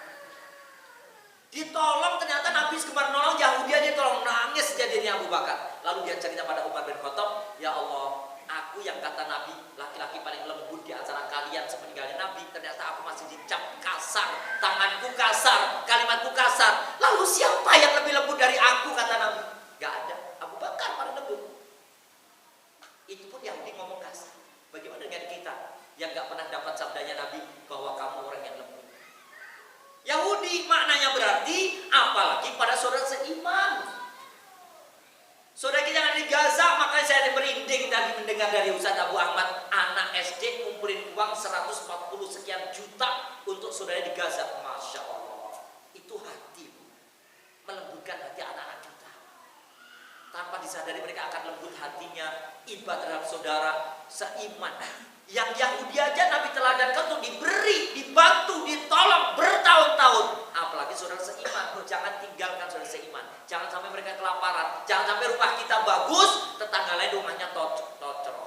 [SPEAKER 4] Ditolong, ternyata Nabi segemar nolong, Yahudi aja ditolong. Nangis jadinya Abu Bakar. Lalu dia cerita pada Umar bin Khattab, ya Allah, aku yang kata Nabi laki-laki paling lembut di antara kalian sepeninggalnya Nabi, ternyata aku masih dicap kasar, tanganku kasar, kalimatku kasar. Lalu siapa yang lebih lembut dari aku, kata Nabi? Gak ada. Abu Bakar paling lembut. Itu pun Yahudi ngomong kasar. Bagaimana dengan kita yang gak pernah dapat sabdanya Nabi bahwa kamu orang yang lembut? Yahudi maknanya berarti apalagi pada saudara seiman. Saudara kita yang ada di Gaza, makanya saya ada merinding tadi mendengar dari Ustaz Abu Ahmad, anak SD ngumpulin uang 140 sekian juta untuk saudara di Gaza. Masya Allah, itu hati, melembutkan hati anak-anak kita. Tanpa disadari mereka akan lembut hatinya, iba terhadap saudara, seiman. Yang Yahudi aja Nabi teladankan untuk diberi, dibantu, ditolong bertahun-tahun. Apalagi saudara seiman. Jangan tinggalkan saudara seiman. Jangan sampai mereka kelaparan. Jangan sampai rumah kita bagus, tetangga lain rumahnya torocok.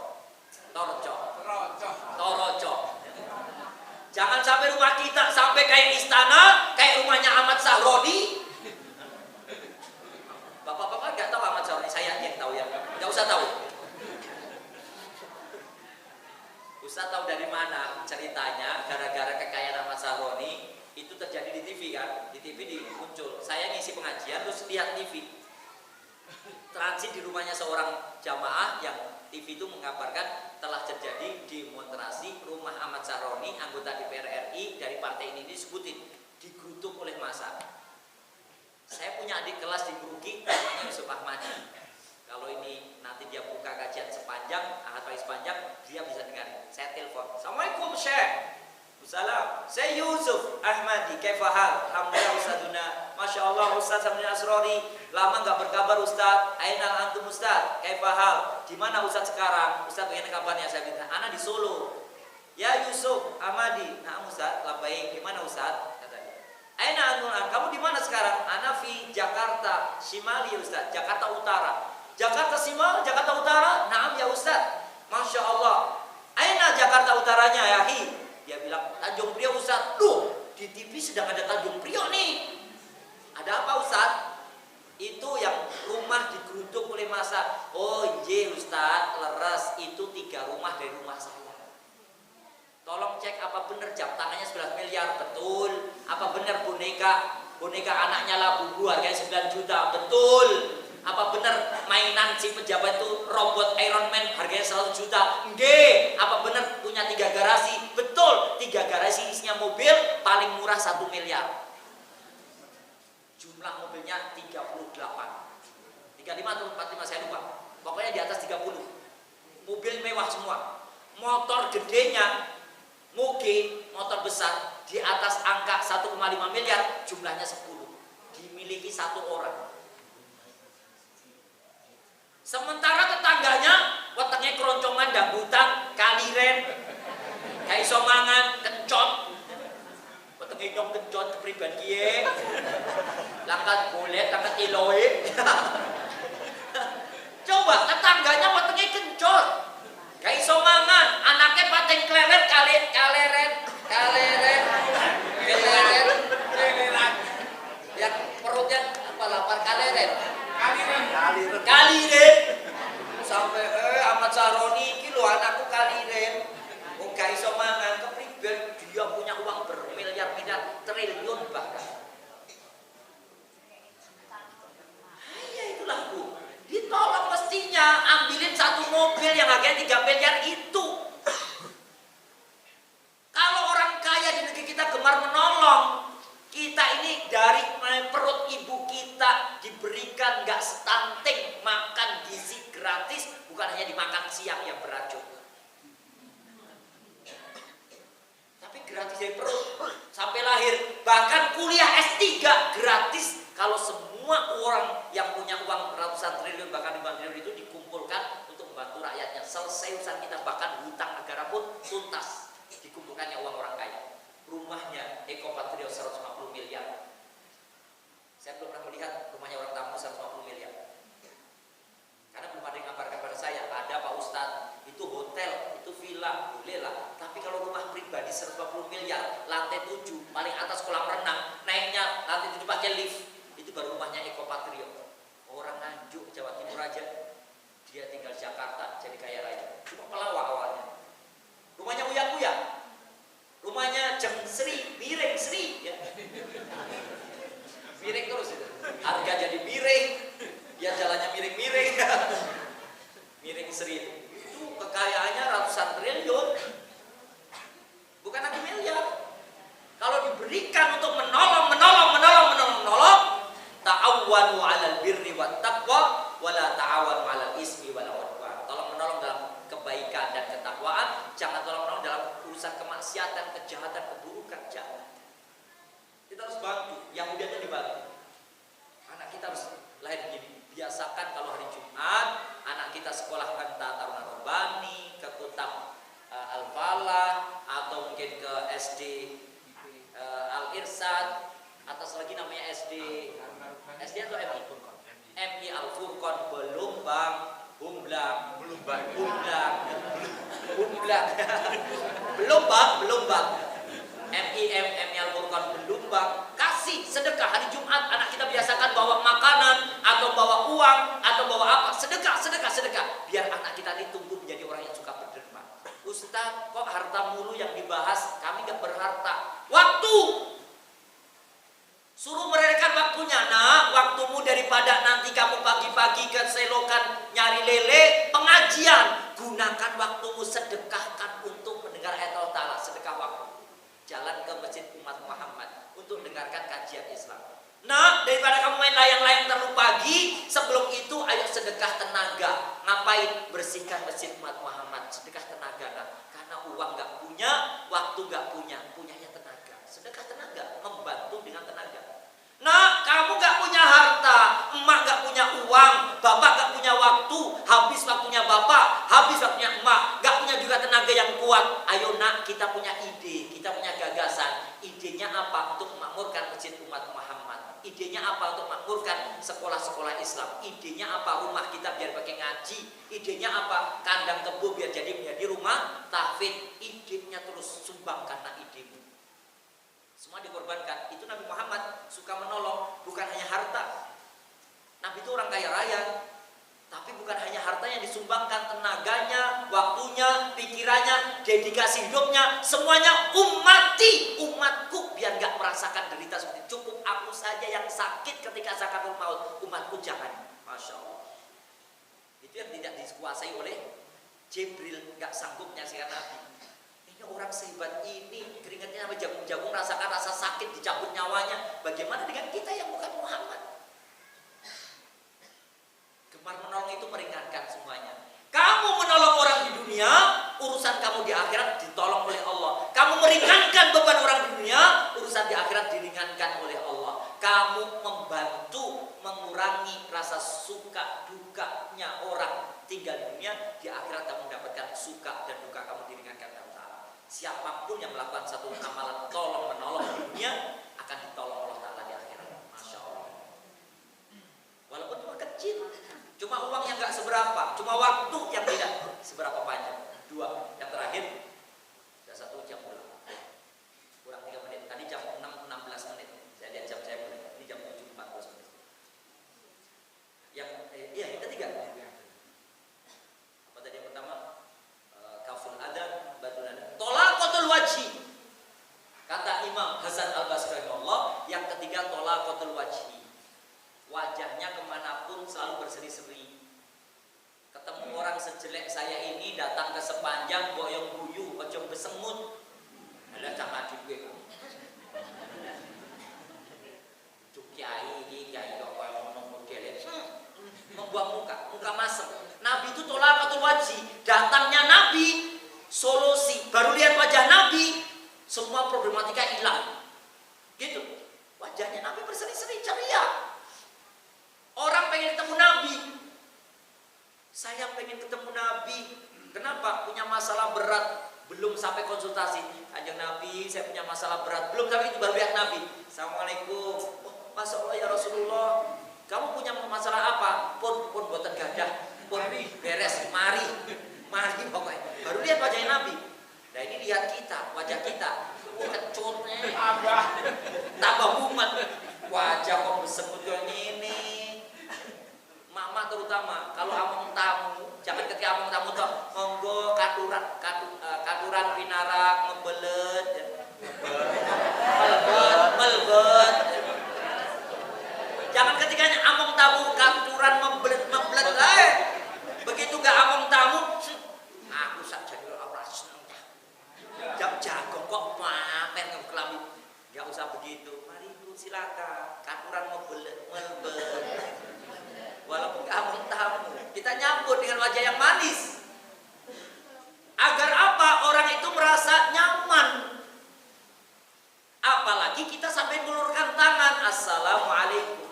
[SPEAKER 4] Jangan sampai rumah kita sampai kayak istana, kayak rumahnya Ahmad Sahroni. Bapak-bapak nggak tahu Ahmad Sahroni, saya yang tahu ya. Nggak usah tahu. Ustaz tahu dari mana ceritanya? Gara-gara kekayaan Ahmad Sahroni itu terjadi di TV kan? Di TV muncul. Saya ngisi pengajian terus lihat TV. Transit di rumahnya seorang jamaah yang TV itu mengabarkan telah terjadi demonstrasi rumah Ahmad Sahroni, anggota DPR RI dari partai ini disebutin, digerutuk oleh massa. Saya punya adik kelas di Bruki, namanya Yusuf Ahmadi. Kalau ini nanti dia buka kajian sepanjang, ahad pagi sepanjang, dia bisa dengar. Saya telepon, Assalamualaikum Syekh. Salam, saya Yusuf Ahmadi, kaifahal? Alhamdulillah Ustazuna. Masya Allah Ustaz Hamdin Asrori. Lama nggak berkabar Ustaz. Ainal antum Ustaz, kaifahal? Di mana Ustaz sekarang? Ustaz bagaimana kabarnya? Saya bilang, Ana di Solo. Ya Yusuf Ahmadi. Nah Ustaz, baik. Di mana Ustaz? Katanya. Aina anulan, kamu di mana sekarang? Ana fi Jakarta, Shimali Ustaz, Jakarta Utara. Jakarta Simal, Jakarta Utara? Naam ya Ustaz. Masya Allah. Aina Jakarta Utaranya ya hi? Dia bilang Tanjung Priok Ustaz. Duh, di TV sedang ada Tanjung Priok nih. Ada apa Ustaz? Itu yang rumah digeruduk oleh massa. Oh iya Ustaz, leres. Itu 3 rumah dari rumah saya. Tolong cek apa benar jam tangannya 11 miliar. Betul. Apa benar boneka anaknya Labubu harganya 9 juta. Betul. Apa benar mainan si pejabat itu robot Iron Man harganya 100 juta? Nggih. Apa benar punya 3 garasi? Betul. 3 garasi isinya mobil paling murah 1 miliar. Jumlah mobilnya 38. 35 atau 45 saya lupa. Pokoknya di atas 30. Mobil mewah semua. Motor gedenya Moge, motor besar di atas angka 1,5 miliar, jumlahnya 10. Dimiliki 1 orang. Sementara tetangganya wetenge keroncongan dangdutan, kaliren, kayak iso mangan, kencot. Wetenge nyong kencot kepriban kiye. Langkat bolet, langkat iloe. Coba tetangganya wetenge kencot. Kayak iso mangan, anaknya pating keleret, kaleren. Yang perutnya apa lapar kaleren. Kaliren sampai Ahmad Sahroni iki lho anakku kaliren wong gak iso mangan kepriben dia punya uang bermiliar-miliar triliun bahkan. Ya itulah Bu, ditolong mestinya ambilin 1 mobil yang harganya 3 miliar itu. Kalau orang kaya di negeri kita gemar menolong, kita ini dari perut ibu kita diberikan gak stunting, makan gizi gratis, bukan hanya dimakan siang yang beracun, tapi gratis dari perut sampai lahir. Bahkan kuliah S3 gratis kalau semua orang yang punya uang ratusan triliun bahkan ribuan triliun itu dikumpulkan untuk membantu rakyatnya. Selesai urusan kita, bahkan hutang negara pun tuntas, dikumpulkannya uang orang kaya. Rumahnya Eko Patrio 150 miliar. Saya belum pernah melihat rumahnya orang tamu 150 miliar. Karena belum ada yang ngabarkan pada saya, ada Pak Ustadz, itu hotel, itu villa, boleh lah. Tapi kalau rumah pribadi 150 miliar, lantai 7, paling atas kolam renang, naiknya lantai 7 pakai lift, itu baru rumahnya Eko Patrio. Orang Nganjuk, Jawa Timur aja, dia tinggal di Jakarta, jadi kaya raya. Cuma pelawak awalnya. Rumahnya Uya-Uya. Rumahnya Jeng Sri, miring Sri ya. Miring terus itu. Harga jadi miring, dia jalannya miring-miring. Miring Sri itu kekayaannya ratusan triliun. Bukan lagi miliar. Kalau diberikan untuk menolong, ta'awwanu 'alal birri wat taqwa wa la ta'awwanu 'alal ismi wal 'udwan. Tolong menolong dalam kebaikan dan ketakwaan, jangan tolong menolong dalam urusan kemaksiatan, kejahatan, keburukan, jangan. Kita harus bantu, yang udah itu dibantu. Anak kita harus lahir begini. Biasakan kalau hari Jumat kita sekolahkan Taruna Rabbani, ke Kutab Al-Falah, atau mungkin ke SD Al-Irsyad, atas lagi namanya SD atau MI Al-Furqon, Belumbang, Belumbang, MI Al-Furqon Belumbang. Kasih sedekah hari Jumat, anak kita biasakan bawa makanan atau bawa uang atau bawa apa, sedekah, biar anak kita ini tumbuh menjadi orang yang suka berderma. Ustaz, kok harta mulu yang dibahas, kami gak berharta. Waktu, suruh mereka waktunya. Nah, waktumu daripada nanti kamu pagi-pagi ke selokan nyari lele, pengajian, gunakan waktumu, sedekahkan untuk mendengar ayat Allah Ta'ala. Sedekah waktu, jalan ke masjid umat Muhammad untuk dengarkan kajian Islam. Nah, daripada kamu main layang-layang terlalu pagi, sebelum itu ayo sedekah tenaga. Ngapain? Bersihkan masjid umat Muhammad. Sedekah tenaga. Nah, karena uang gak punya, waktu gak punya, punyanya tenaga. Sedekah tenaga, membantu dengan tenaga. Nah, kamu gak punya harta, emak gak punya uang, bapak gak punya waktu, habis waktunya bapak, habis waktunya emak, gak punya juga tenaga yang kuat. Ayo nak, kita punya ide, kita punya gagasan. Idenya apa? Untuk memakmurkan masjid umat Muhammad. Idenya apa? Untuk memakmurkan sekolah-sekolah Islam. Idenya apa? Rumah kita biar pakai ngaji. Idenya apa? Kandang tebu biar jadi menjadi rumah tahfidz. Idenya terus sumbangkan idemu. Semua dikorbankan. Itu Nabi Muhammad suka menolong, bukan hanya harta. Nabi itu orang kaya raya, tapi bukan hanya harta yang disumbangkan, tenaganya, waktunya, pikirannya, dedikasi hidupnya, semuanya umatku biar gak merasakan derita seperti cukup aku saja yang sakit ketika zakatul maut, umatku jangan. Masya Allah. Itu yang tidak dikuasai oleh Jibril, gak sanggup nyaksikan Nabi. Orang sehebat ini, keringatnya sampai jagung-jagung, rasakan rasa sakit, dicabut nyawanya. Bagaimana dengan kita yang bukan Muhammad? Gemar menolong itu meringankan semuanya. Kamu menolong orang di dunia, urusan kamu di akhirat ditolong oleh Allah. Kamu meringankan beban orang di dunia, urusan di akhirat diringankan oleh Allah. Kamu membantu mengurangi rasa suka dukanya orang tinggal di dunia, di akhirat kamu mendapatkan suka dan duka kamu diringankan. Siapapun yang melakukan satu amalan tolong menolong di dunia akan ditolong Allah Ta'ala di akhirat. Masya Allah. Walaupun cuma kecil, cuma uang yang gak seberapa, cuma waktu yang tidak seberapa banyak. Dua, yang terakhir, sudah 1 jam kurang 3 menit. Tadi jam 6.16 menit. Saya lihat jam saya boleh. Ini jam 7.14 menit. Yang ketiga. Apa tadi yang pertama? Kaful adab, batul adab. Tolaqatul wajhi. Kata Imam Hasan Al-Basri rahimahullah, yang ketiga tolaqatul wajhi. Wajahnya kemanapun selalu berseri-seri. Ketemu orang sejelek saya ini datang ke sepanjang boyong guyu, ojo besengut. Ada cak gue. Cuk kiai kok koyo ngono model. Membuang muka masem. Nabi itu tolaqatul wajhi. Datangnya Nabi, solusi. Baru lihat wajah Nabi, semua problematika hilang. Gitu. Wajahnya Nabi berseri-seri ceria. Orang pengen ketemu Nabi. Saya pengen ketemu Nabi. Kenapa? Punya masalah berat, belum sampai konsultasi. Kanjeng Nabi, saya punya masalah berat, belum sampai itu baru lihat Nabi. Assalamualaikum. Oh, Masya Allah ya Rasulullah. Kamu punya masalah apa? Pun buatan gadah. Pun beres, mari pokoknya. Baru lihat wajahnya Nabi. Nah ini lihat kita, wajah kita. Kecutnya, tambah mumet. Wajah kok besemut kayak ini. Mama terutama, kalau among tamu, jangan ketika among tamu tuh monggo katuran pinarak membelet, melbet. Jangan ketika among tamu katuran membelet. Begitu gak among tamu, aku saja dulu orang seneng. Jago kok maper ngeklami. Gak usah begitu. Mari Bu silakan. Katuran membelet. Walaupun gak among tamu, kita nyambut dengan wajah yang manis. Agar apa? Orang itu merasa nyaman. Apalagi kita sampai mengulurkan tangan. Assalamualaikum.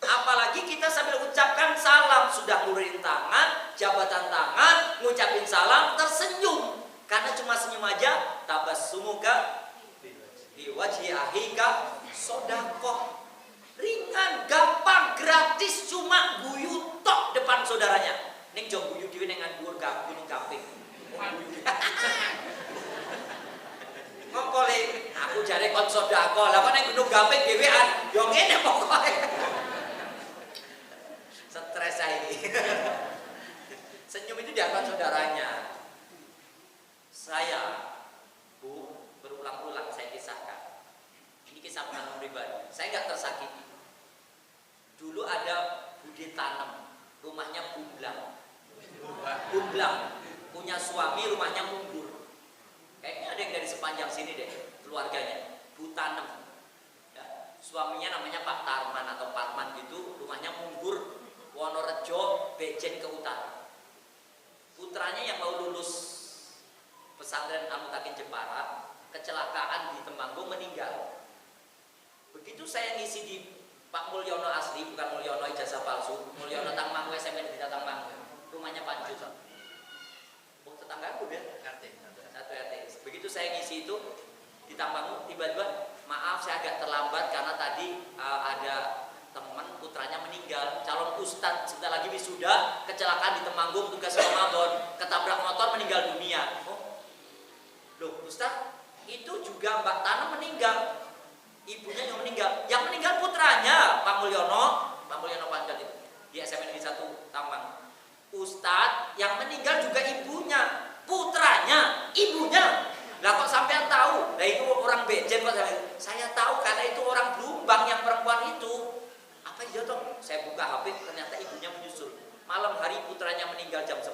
[SPEAKER 4] Apalagi kita sambil ucapkan salam, sudah ngulurin tangan, jabatan tangan, ngucapin salam, tersenyum. Karena cuma senyum aja, tabassumuka biwajhi akhika sodakoh. Ringan, gampang, gratis, cuma guyu tok depan saudaranya. Ning jong guyu dhewe ning nganggur gunung Gamping. Ngokole, aku jare kon sedekah. Lah kok ning gunung Gamping dhewean, yo ngene pokoke. Stres saiki. Senyum itu di hadapan saudaranya. Saya, Bu, berulang-ulang saya kisahkan. Ini kisah pengalaman pribadi. Saya nggak tersakiti. Dulu ada Bude Tanam, rumahnya bumblang. Bumblang, punya suami rumahnya Munggur. Kayaknya ada yang dari sepanjang sini deh, keluarganya. Bu Tanem. Ya, suaminya namanya Pak Tarman atau Parman gitu, rumahnya Munggur, Wonorejo, Bejen ke utara. Putranya yang mau lulus pesantren Al-Mutakin Jepara, kecelakaan di Temanggung, meninggal. Begitu saya ngisi di Pak Mulyono asli, bukan Mulyono ijazah palsu, Mulyono Tangmangu SMN di Tangmangu, rumahnya Panjut. Oh, tetangga aku ya? Satu RT. Begitu saya ngisi itu di Tangmangu, tiba-tiba maaf saya agak terlambat karena tadi ada teman putranya meninggal, calon ustadz, sebentar lagi wisuda, kecelakaan di Temanggung tugas Ramadan, ketabrak motor meninggal dunia. Oh, loh ustadz, itu juga Mbak Tanam meninggal, ibunya yang meninggal putranya Pak Mulyono Panjat itu di SMN 1 Tambang. Ustadz yang meninggal juga ibunya, putranya, ibunya. Lah kok sampean tahu? Lah itu orang Bejen kok saya tahu karena itu orang Blumbang yang perempuan itu. Apa iya toh? Saya buka HP ternyata ibunya menyusul. Malam hari putranya meninggal jam 10,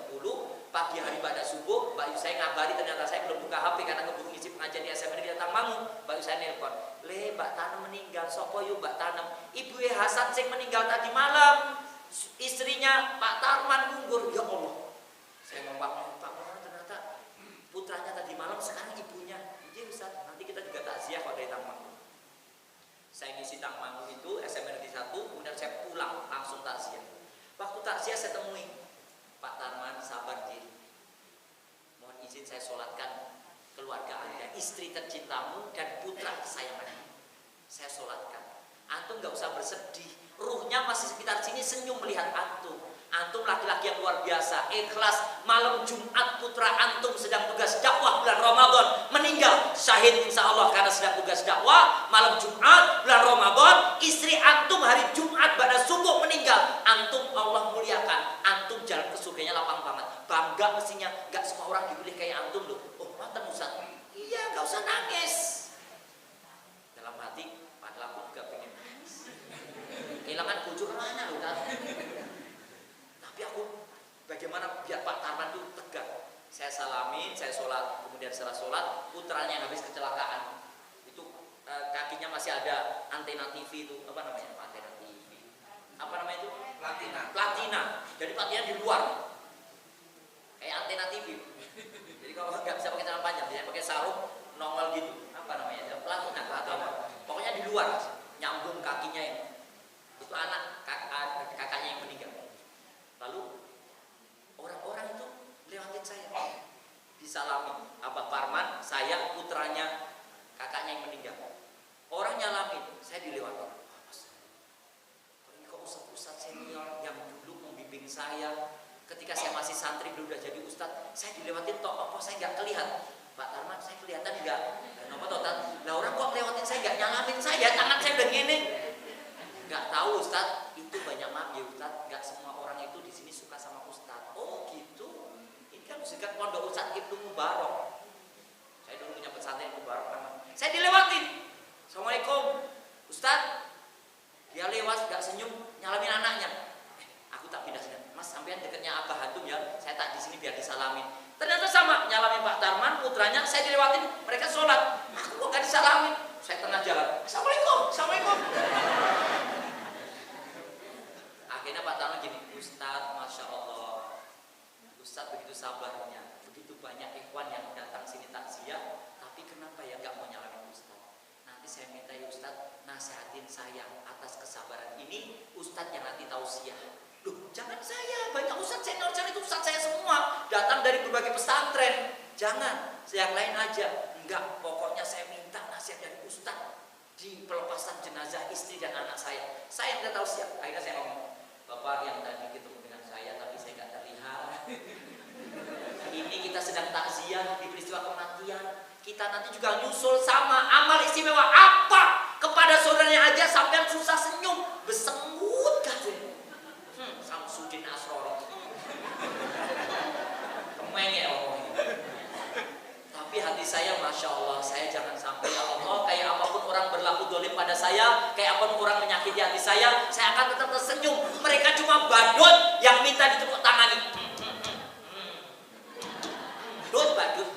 [SPEAKER 4] pagi hari pada subuh, Mbak Yu saya ngabari ternyata saya belum buka HP karena keburu ngisi pengajian di SMN di Tangmangu. Mbak Yu saya nelpon, "Le, Mbak Tanam meninggal, sopo yuk Mbak Tanam?" Ibu Hasan sing meninggal tadi malam. Istrinya Pak Tarman Munggur. Ya Allah. Saya ngomong, "Pak Tarman ternyata putranya tadi malam, sekarang ibunya." Iya Ustaz, nanti kita juga takziah kok dari Tangmangu. Saya ngisi Tangmangu itu SMN di 1, kemudian saya pulang langsung takziah. Waktu takziah saya temui Pak Tarman, sabar Jin. Mohon izin saya sholatkan keluarga Anda, istri tercintamu dan putra kesayanganmu. Saya sholatkan. Antum nggak usah bersedih. Ruhnya masih sekitar sini senyum melihat antum. Antum laki-laki yang luar biasa, ikhlas. Malam Jumat putra antum sedang tugas dakwah bulan Ramadan, meninggal syahid insya Allah karena sedang tugas dakwah. Malam Jumat bulan Ramadan, istri antum hari Jumat pada subuh meninggal. Antum Allah muliakan, antum jalan ke surganya lapang banget. Bangga mestinya, nggak semua orang dipilih kayak antum loh. Oh mantan Ustaz, iya nggak usah nangis. Dalam hati, padahal aku juga pengen nangis. Kehilangan bojo kemana loh kan? Tapi aku bagaimana biar Pak Tarman itu tegak. Saya salamin, saya sholat, kemudian setelah sholat putranya yang habis kecelakaan itu kakinya masih ada antena TV itu apa namanya antena TV apa namanya itu platina. Jadi platina di luar kayak antena TV. Jadi kalau nggak bisa pakai celana panjang, dia pakai sarung nongol gitu apa namanya platina atau apa. Pokoknya di luar nyambung kakinya ini. Itu anak kakaknya yang meninggal. Lalu orang-orang itu lewatin saya, disalami Abah Parman, saya putranya kakaknya yang meninggal. Orang nyalamin, saya dilewatin. Ini kok ustadz senior yang dulu membimbing saya ketika saya masih santri belum udah jadi ustadz, saya dilewatin toh apa saya nggak kelihatan. Pak Tarman, saya kelihatan nggak? Kenapa toh? Lah orang kok lewatin saya nggak nyalamin saya, tangan saya udah gini. Nggak tahu Ustadz, itu banyak maaf ya Ustadz, nggak semua orang itu di sini suka sama Ustadz. Oh gitu, ini kan dekat pondok Ustadz Ibnu Mubarak. Saya dulu punya pesantren Mubarak namanya. Saya dilewatin. Assalamualaikum, Ustadz. Dia lewat nggak senyum, nyalamin anaknya. Aku tak pindah sini. Mas sampean dekatnya Abah Hantum ya, saya tak di sini biar disalamin. Ternyata sama, nyalamin Pak Tarman, putranya. Saya dilewatin, mereka sholat. Aku kok nggak disalamin. Saya tengah jalan. Assalamualaikum. Akhirnya Pak Tarman gini, Ustadz, Masya Allah, Ustadz begitu sabarnya, begitu banyak ikhwan yang datang sini takziah, tapi kenapa ya nggak mau nyalamin Ustadz? Nanti saya minta ya Ustadz, nasihatin saya atas kesabaran ini, Ustadz yang nanti tausiah. Loh, jangan saya, banyak ustadz senior itu ustadz saya semua, datang dari berbagai pesantren. Jangan, yang lain aja. Enggak, pokoknya saya minta nasihat dari ustadz di pelepasan jenazah istri dan anak saya. Saya tidak tahu siap. Akhirnya saya ngomong, Bapak yang tadi ketemu dengan saya tapi saya nggak terlihat. Ini kita sedang takziah di peristiwa kematian. Kita nanti juga nyusul sama amal istimewa apa kepada saudaranya aja sampai susah senyum, besengut katanya. Samsudin Asrori. Kemengek orangnya. Tapi hati saya, masya Allah, saya jangan sampai ya Allah, kayak apapun orang berlaku dolim pada saya, kayak apapun orang menyakiti hati saya akan tetap tersenyum. Mereka cuma badut yang minta ditepuk tangani. Badut.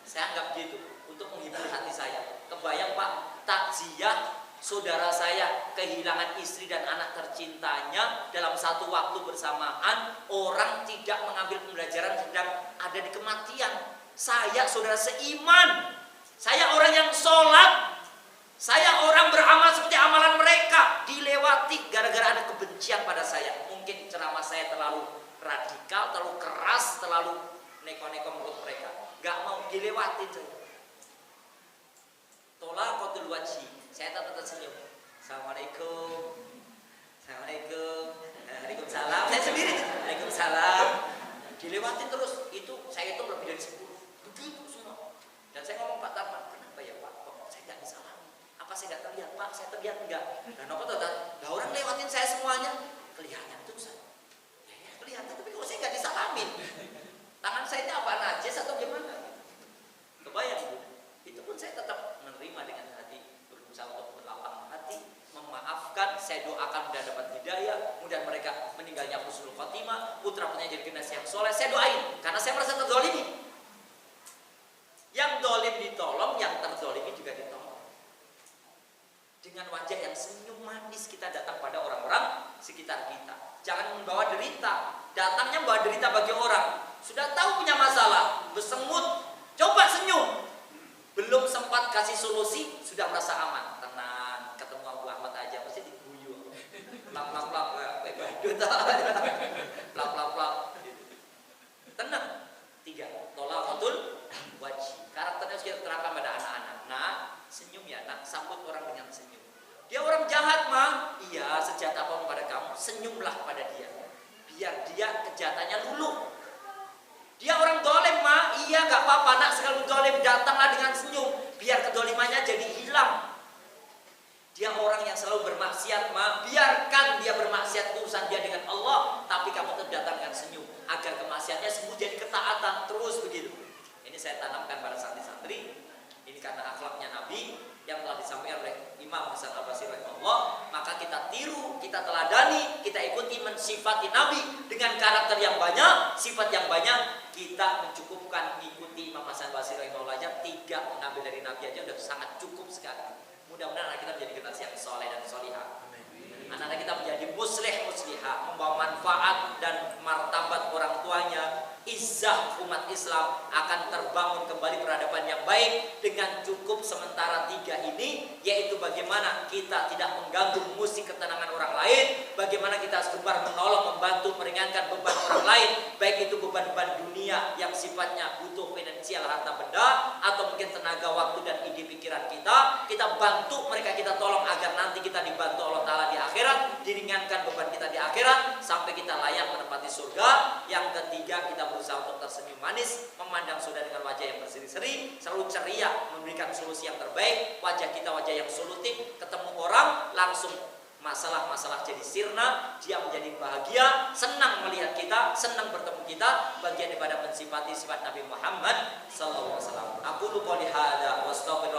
[SPEAKER 4] Saya anggap gitu untuk menghibur hati saya. Kebayang Pak, takziah saudara saya kehilangan istri dan anak tercintanya dalam satu waktu bersamaan, orang tidak mengambil pembelajaran sedang ada di kematian. Saya saudara seiman, saya orang yang sholat, saya orang beramal seperti amalan mereka, dilewati gara-gara ada kebencian pada saya. Mungkin ceramah saya terlalu radikal, terlalu keras, terlalu neko-neko menurut mereka, gak mau dilewatin saya. Tolaqatul wajhi, saya tetap tersenyum. Assalamualaikum, assalamualaikum, waalaikumsalam. Saya sendiri, waalaikumsalam. Dilewatin terus, itu saya itu lebih dari 10. Begitu semua. Dan saya ngomong Pak Tarman, kenapa ya Pak? Kok saya nggak disalami? Apa saya nggak terlihat Pak? Saya terlihat enggak? Dan apa tuh? Nah orang lewatin saya semuanya, kelihatan terus saya. Ya kelihatan, tapi kalau saya nggak disalamin. Tangan saya ini apa najis atau gimana? Kebayang Bu? Itu pun saya tetap menerima dengan hati, berusaha untuk berlapang hati, memaafkan. Saya doakan mudah dapat hidayah, mudah mereka meninggalnya husnul khotimah, putra punya jadi generasi yang soleh. Saya doain, karena saya merasa terzalimi. Yang dolim ditolong, yang terzalimi juga ditolong. Dengan wajah yang senyum manis kita datang pada orang-orang sekitar kita. Jangan membawa derita. Datangnya membawa derita bagi orang. Sudah tahu punya masalah, bersengut, coba senyum. Belum sempat kasih solusi, sudah merasa aman. Tenang, ketemu Abu Ahmad aja pasti diguyu. Plak-plak-plak, badut. Plak-plak-plak. Tenang. 3. Tolaqatul wajhi. Karakternya harus kita terapkan pada anak-anak. Nah, senyum ya nak, sambut orang dengan senyum. Dia orang jahat mah, iya sejahat apapun pada kamu, senyumlah pada dia. Biar dia kejahatannya luluh. Dia orang dolim mah, iya gak apa-apa nak sekali dolim, datanglah dengan senyum. Biar kedolimannya jadi hilang. Dia orang yang selalu bermaksiat mah, biarkan dia bermaksiat, urusan dia dengan Allah, tapi kamu tetap datang dengan senyum. Agar kemaksiatnya sembuh jadi ketaatan, terus begitu. Ini saya tanamkan pada santri-santri. Ini karena akhlaknya Nabi yang telah disampaikan oleh Imam Hasan Al-Basri rahimahullah, maka kita tiru, kita teladani, kita ikuti mensifati Nabi dengan karakter yang banyak, sifat yang banyak. Kita mencukupkan mengikuti Imam Hasan Al-Basri rahimahullah aja, 3 mengambil dari Nabi aja udah sangat cukup sekali. Mudah-mudahan anak kita menjadi generasi yang soleh dan solihah. Anak-anak kita menjadi muslih muslihah, membawa manfaat dan martabat orang tuanya. Izzah umat Islam akan terbangun kembali peradaban yang baik dengan cukup sementara 3 ini, yaitu bagaimana kita tidak mengganggu musik ketenangan orang lain, bagaimana kita harus gemar menolong, membantu, meringankan beban orang lain, baik itu beban-beban dunia yang sifatnya butuh finansial harta benda, atau mungkin tenaga, waktu dan ide pikiran kita bantu mereka, kita tolong agar nanti kita dibantu Allah Ta'ala di akhirat, diringankan beban kita di akhirat sampai kita layak menempati surga. Yang ketiga, kita berusaha untuk tersenyum manis, memandang saudara dengan wajah yang berseri-seri, selalu ceria, memberikan solusi yang terbaik. Wajah kita wajah yang solutif, ketemu orang langsung masalah-masalah jadi sirna, dia menjadi bahagia, senang melihat kita, senang bertemu kita, bagian daripada mensifati sifat Nabi Muhammad sallallahu alaihi wasallam. Aku qouli hada wa astaghfirullah